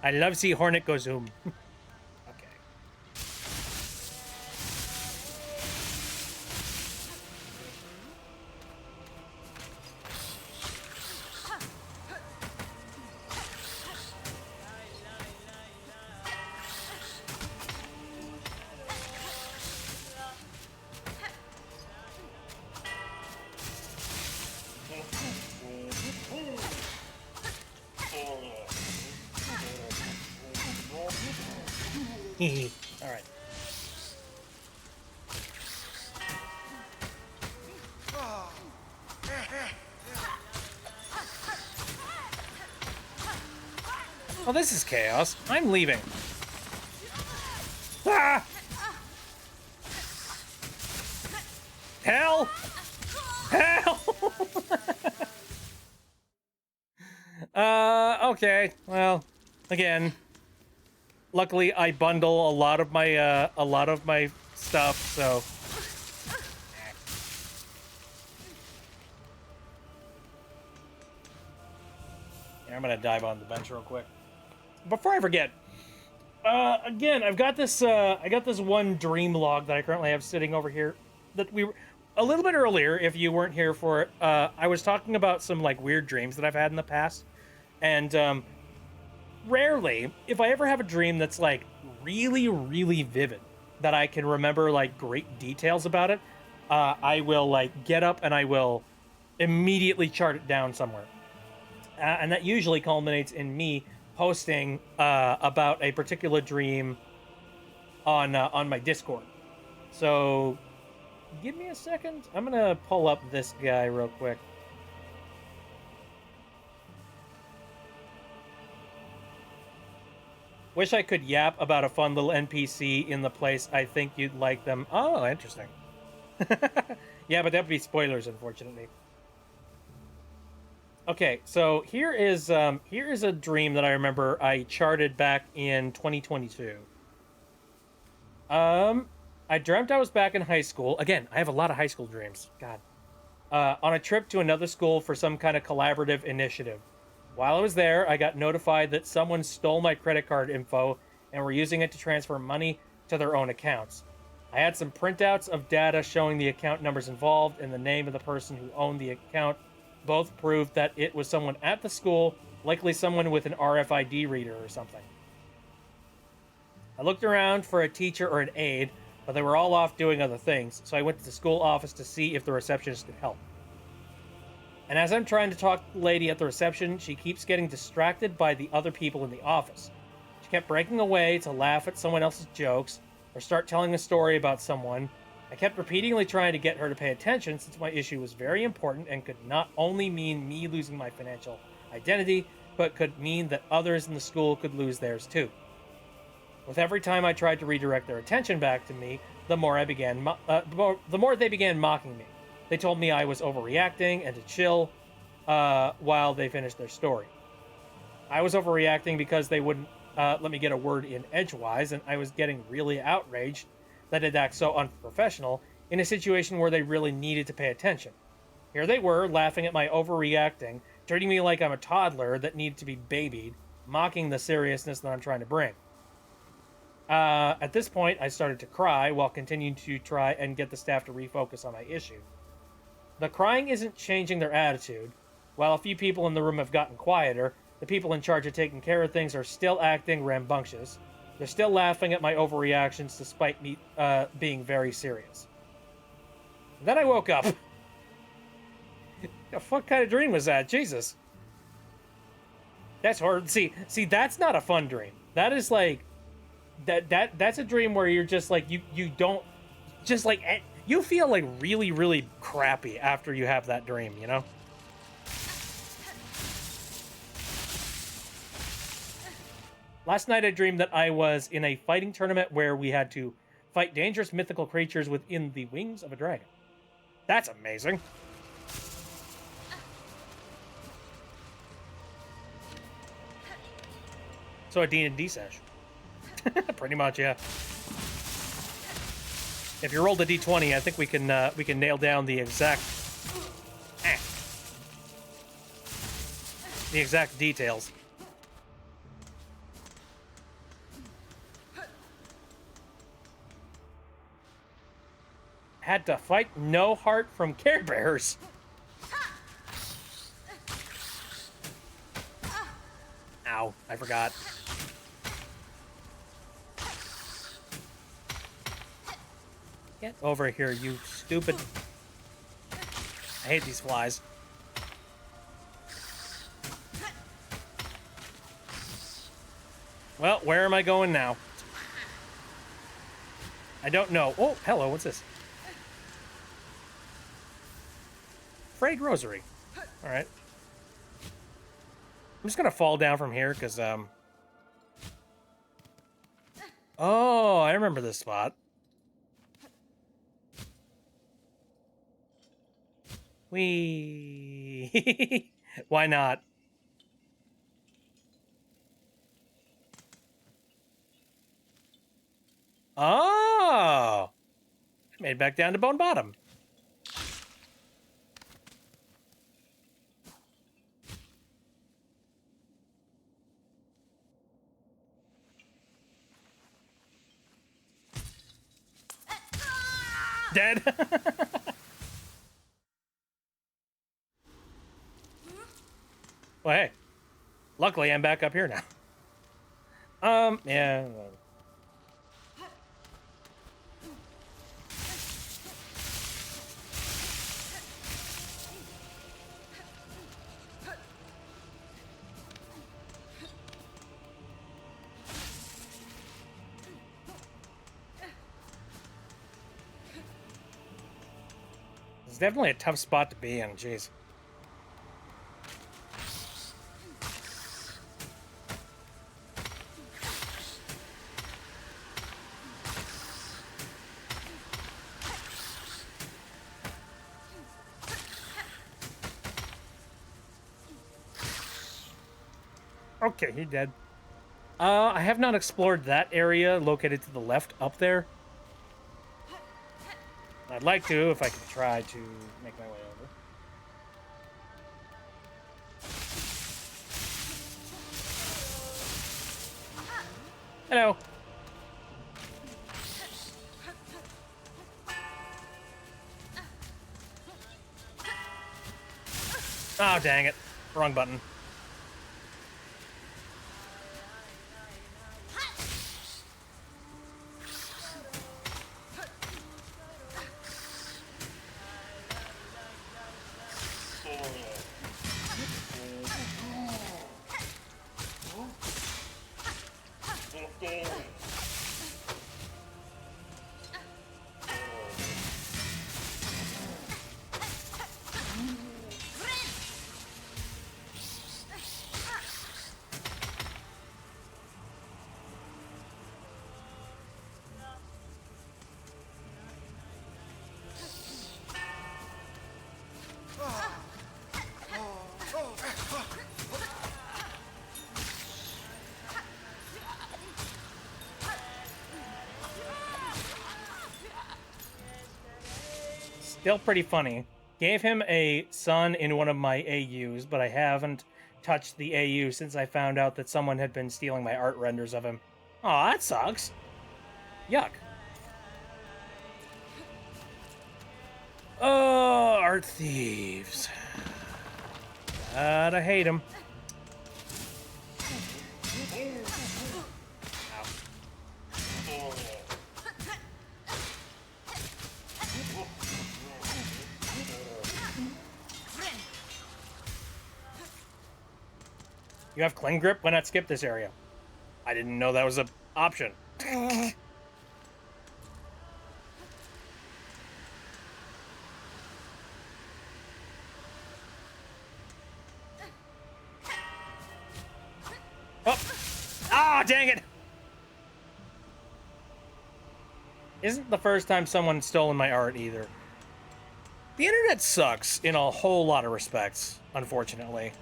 I love see Hornet go zoom. Okay. All right. Well, this is chaos. I'm leaving. Ah! Hell! Hell! Okay. Well, again, luckily I bundle a lot of my stuff, so. Yeah, I'm gonna dive on the bench real quick. Before I forget, again, I got this one dream log that I currently have sitting over here that we were a little bit earlier, if you weren't here for it. I was talking about some like weird dreams that I've had in the past, and rarely, if I ever have a dream that's like really, really vivid, that I can remember like great details about it, I will like get up and I will immediately chart it down somewhere, and that usually culminates in me posting about a particular dream on my Discord. So give me a second. I'm gonna pull up this guy real quick. Wish I could yap about a fun little NPC in the place. I think you'd like them. Oh, interesting. Yeah, but that would be spoilers, unfortunately. Okay, so here is a dream that I remember I charted back in 2022. I dreamt I was back in high school. Again, I have a lot of high school dreams. God. On a trip to another school for some kind of collaborative initiative. While I was there, I got notified that someone stole my credit card info and were using it to transfer money to their own accounts. I had some printouts of data showing the account numbers involved and the name of the person who owned the account. Both proved that it was someone at the school, likely someone with an RFID reader or something. I looked around for a teacher or an aide, but they were all off doing other things, so I went to the school office to see if the receptionist could help. And as I'm trying to talk to the lady at the reception, she keeps getting distracted by the other people in the office. She kept breaking away to laugh at someone else's jokes or start telling a story about someone. I kept repeatedly trying to get her to pay attention since my issue was very important and could not only mean me losing my financial identity, but could mean that others in the school could lose theirs too. With every time I tried to redirect their attention back to me, the more they began mocking me. They told me I was overreacting and to chill while they finished their story. I was overreacting because they wouldn't let me get a word in edgewise, and I was getting really outraged that they'd act so unprofessional in a situation where they really needed to pay attention. Here they were, laughing at my overreacting, treating me like I'm a toddler that needed to be babied, mocking the seriousness that I'm trying to bring. At this point, I started to cry while continuing to try and get the staff to refocus on my issue. The crying isn't changing their attitude. While a few people in the room have gotten quieter, the people in charge of taking care of things are still acting rambunctious. They're still laughing at my overreactions despite me being very serious. And then I woke up. The fuck kind of dream was that? Jesus. That's hard. See, that's not a fun dream. That is like that's a dream where you're just like you don't just like you feel like really crappy after you have that dream, you know? Last night I dreamed that I was in a fighting tournament where we had to fight dangerous mythical creatures within the wings of a dragon. That's amazing. So a D&D sesh. Pretty much, yeah. If you rolled a D20, I think we can nail down the exact details. Had to fight no heart from Care Bears. Ow, I forgot. Get over here, you stupid... I hate these flies. Well, where am I going now? I don't know. Oh, hello, what's this? Frayed Rosary. Alright. I'm just gonna fall down from here, because, Oh, I remember this spot. Whee! Why not? Oh! Made back down to Bone Bottom. Dead. Well, hey. Luckily, I'm back up here now. Yeah. It's definitely a tough spot to be in, jeez. Okay, he dead. I have not explored that area located to the left up there. I'd like to, if I could try to make my way over. Hello. Oh, dang it. Wrong button. Still pretty funny. Gave him a son in one of my AUs, but I haven't touched the AU since I found out that someone had been stealing my art renders of him. Aw, that sucks. Yuck. Oh, art thieves. God, I hate them. You have cling grip? Why not skip this area? I didn't know that was an option. Oh! Ah, dang it! Isn't the first time someone's stolen my art either. The internet sucks in a whole lot of respects, unfortunately.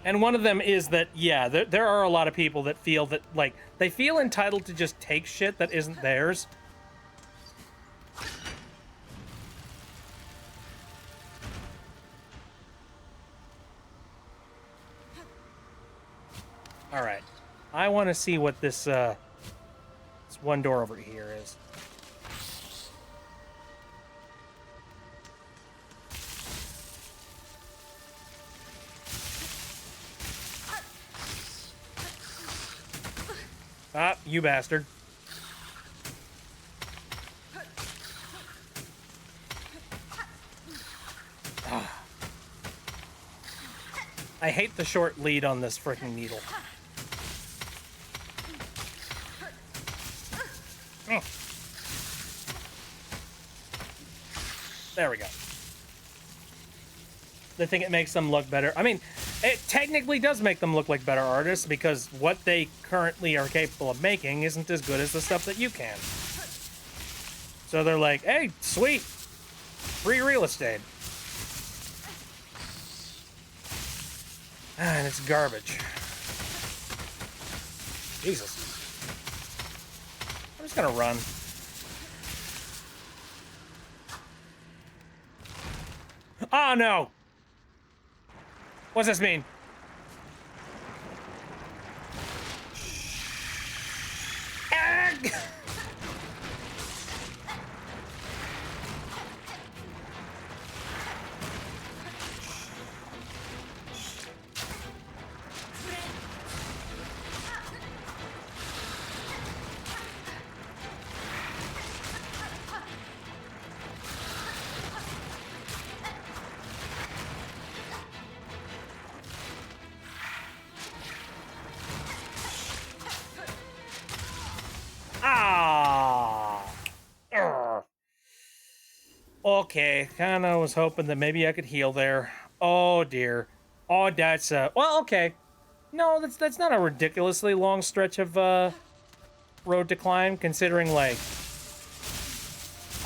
And one of them is that, yeah, there are a lot of people that feel that, like, they feel entitled to just take shit that isn't theirs. All right. I want to see what this one door over here is. Ah, you bastard. Ah. I hate the short lead on this freaking needle. Oh. There we go. They think it makes them look better. I mean, it technically does make them look like better artists because what they currently are capable of making isn't as good as the stuff that you can. So they're like, hey, sweet, free real estate. And it's garbage. Jesus. I'm just gonna run. Oh no! What's this mean? Okay, kinda was hoping that maybe I could heal there. Oh dear. Oh, that's well, okay. No, that's not a ridiculously long stretch of road to climb, considering like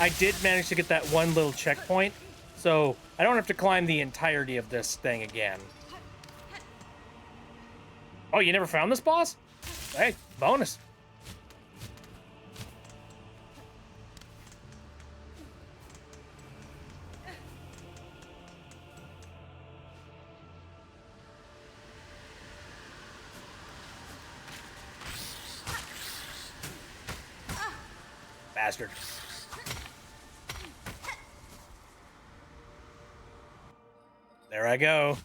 I did manage to get that one little checkpoint, so I don't have to climb the entirety of this thing again. Oh, you never found this boss? Hey, bonus. Bastard. There I go.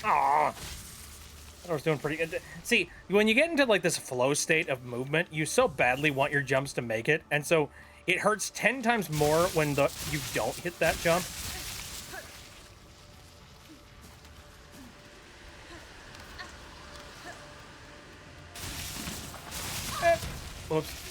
Aw. I was doing pretty good. See, when you get into like this flow state of movement, you so badly want your jumps to make it, and so it hurts 10 times more when you don't hit that jump. Oops.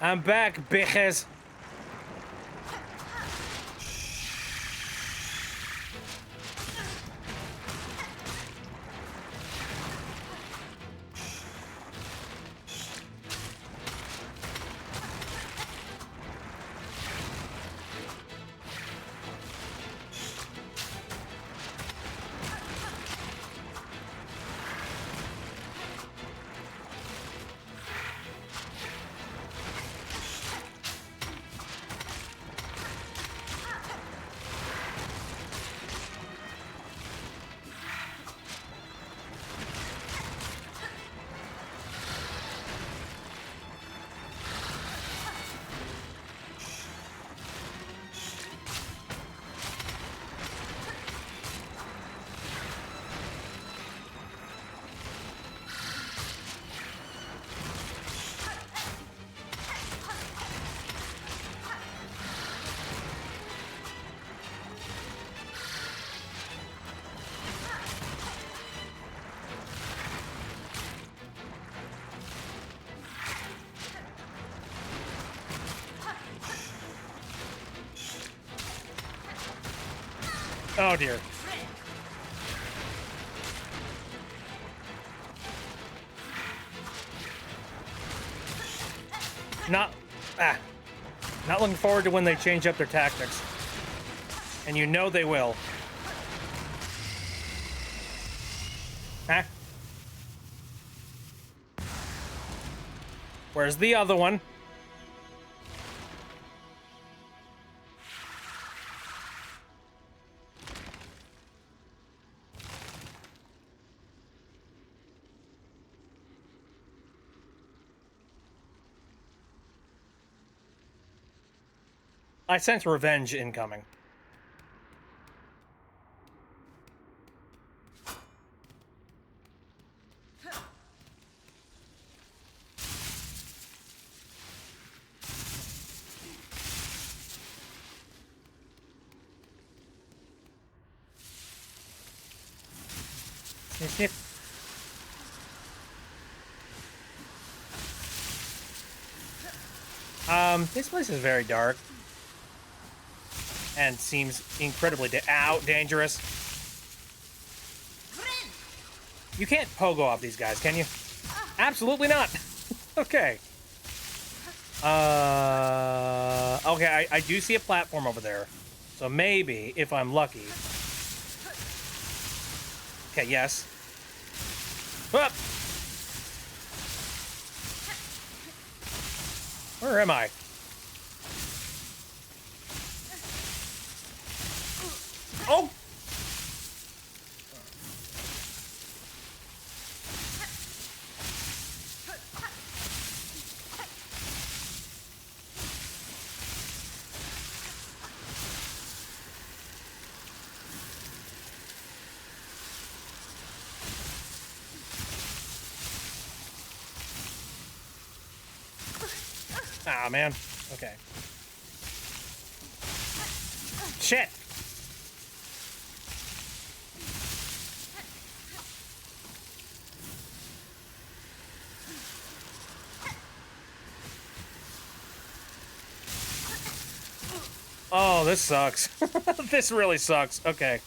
I'm back, bitches. Oh dear. Not looking forward to when they change up their tactics. And you know they will. Huh? Where's the other one? I sense revenge incoming. Sniff, sniff. This place is very dark. And seems incredibly dangerous. You can't pogo off these guys, can you? Absolutely not. Okay. Okay, I do see a platform over there. So maybe, if I'm lucky. Okay, yes. Up. Where am I? Oh! Ah, man. Okay. Shit! Oh, this sucks. This really sucks. Okay.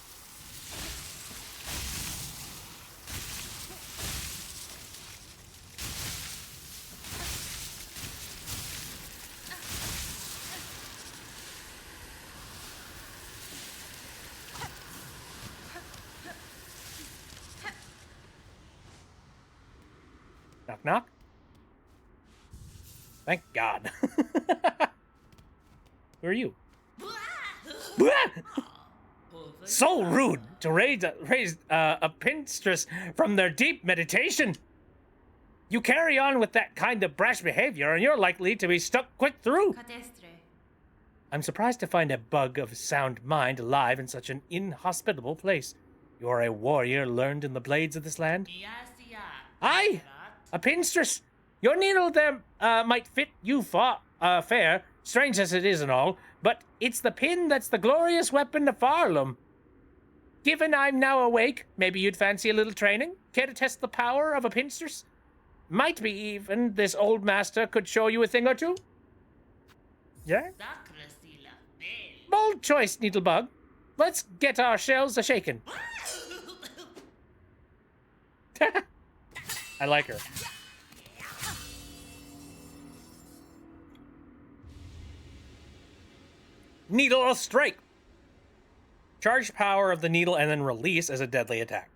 Knock, knock. Thank God. Who are you? So rude to raise a pinstress from their deep meditation. You carry on with that kind of brash behavior and you're likely to be stuck quick through. I'm surprised to find a bug of sound mind alive in such an inhospitable place. You are a warrior learned in the blades of this land? Aye, a pinstress. Your needle there might fit you fair, strange as it is and all, but it's the pin that's the glorious weapon of Farlum. Given I'm now awake, maybe you'd fancy a little training? Care to test the power of a pinstress? Might be even this old master could show you a thing or two? Yeah? Bold choice, Needlebug. Let's get our shells a-shaken. I like her. Needle or strike. Charge power of the needle and then release as a deadly attack.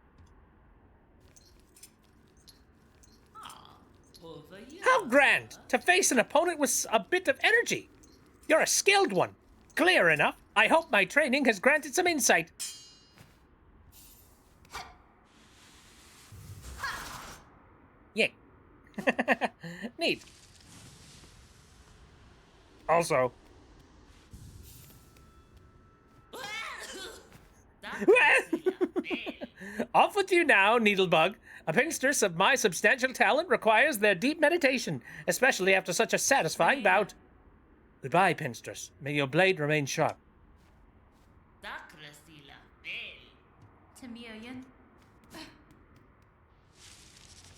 How grand to face an opponent with a bit of energy. You're a skilled one. Clear enough. I hope my training has granted some insight. Yay. Neat. Also. Off with you now, Needlebug. A pinstress of my substantial talent requires their deep meditation, especially after such a satisfying bout. Goodbye, pinstress. May your blade remain sharp.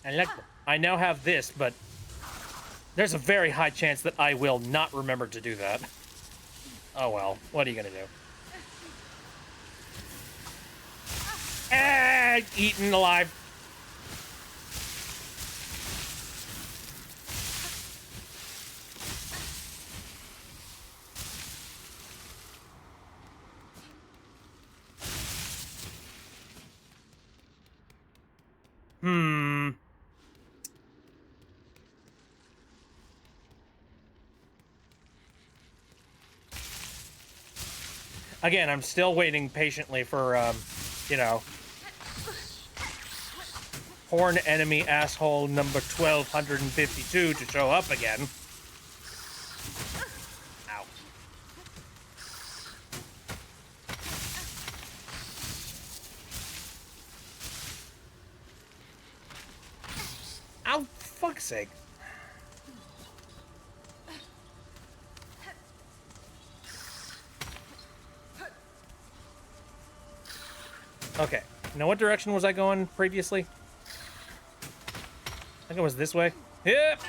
And look, I now have this, but there's a very high chance that I will not remember to do that. Oh well, what are you gonna do? Eaten alive. Again, I'm still waiting patiently for, you know, horn enemy asshole number 1252 to show up again. Ow. Ow, fuck's sake. Okay, now what direction was I going previously? I think it was this way. Yep.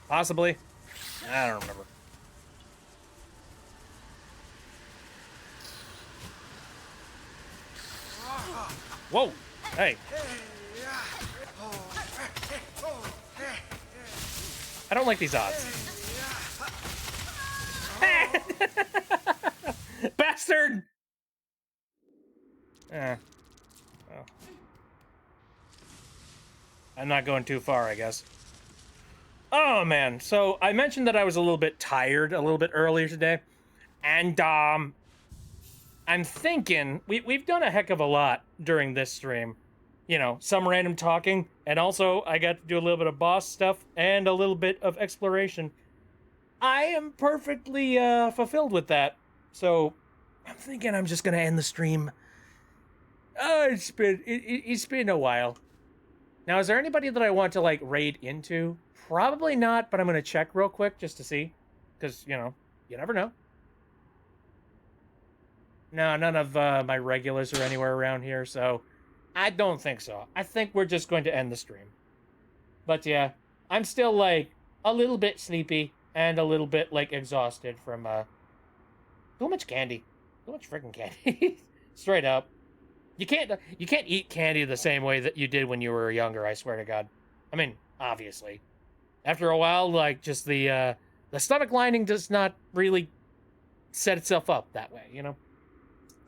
Possibly. I don't remember. Whoa! Hey. I don't like these odds. Bastard! Oh. I'm not going too far, I guess. Oh, man. So, I mentioned that I was a little bit tired a little bit earlier today. And, I'm thinking... We've done a heck of a lot during this stream. You know, some random talking. And also, I got to do a little bit of boss stuff. And a little bit of exploration. I am perfectly, fulfilled with that. So, I'm thinking I'm just gonna end the stream. Oh, it's been a while. Now, is there anybody that I want to, like, raid into? Probably not, but I'm gonna check real quick just to see. Because, you know, you never know. No, none of my regulars are anywhere around here, so I don't think so. I think we're just going to end the stream. But yeah, I'm still, like, a little bit sleepy and a little bit, like, exhausted from, too much candy. Too much freaking candy. Straight up. You can't eat candy the same way that you did when you were younger, I swear to God. I mean, obviously. After a while, like, just the stomach lining does not really set itself up that way, you know?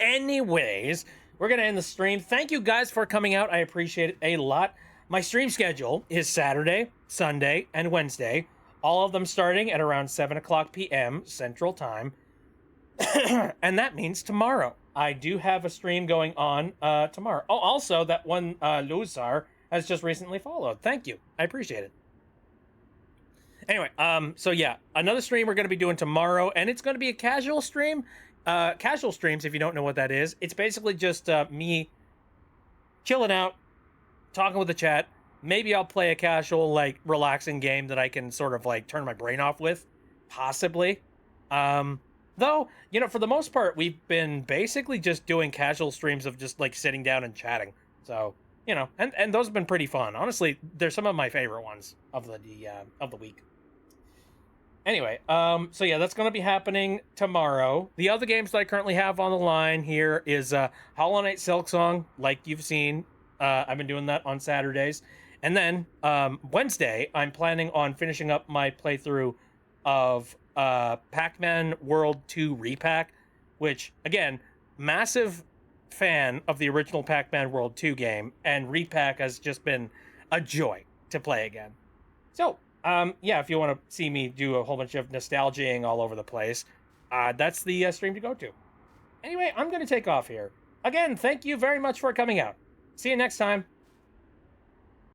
Anyways, we're gonna end the stream. Thank you guys for coming out. I appreciate it a lot. My stream schedule is Saturday, Sunday, and Wednesday. All of them starting at around 7 o'clock p.m. Central Time. And that means tomorrow. I do have a stream going on tomorrow. Oh, also, that one Luzar has just recently followed. Thank you. I appreciate it. Anyway, so yeah, another stream we're going to be doing tomorrow, and it's going to be a casual stream. Casual streams, if you don't know what that is, it's basically just me chilling out, talking with the chat. Maybe I'll play a casual, like, relaxing game that I can sort of, like, turn my brain off with. Possibly. Though, you know, for the most part, we've been basically just doing casual streams of just, like, sitting down and chatting. So, you know, and those have been pretty fun. Honestly, they're some of my favorite ones of the week. Anyway, so yeah, that's going to be happening tomorrow. The other games that I currently have on the line here is Hollow Knight Silksong, like you've seen. I've been doing that on Saturdays. And then Wednesday, I'm planning on finishing up my playthrough of Pac-Man World 2 Repack, which, again, massive fan of the original Pac-Man World 2 game, and Repack has just been a joy to play again. So, yeah, if you want to see me do a whole bunch of nostalgiaing all over the place, that's the stream to go to. Anyway, I'm going to take off here. Again, thank you very much for coming out. See you next time.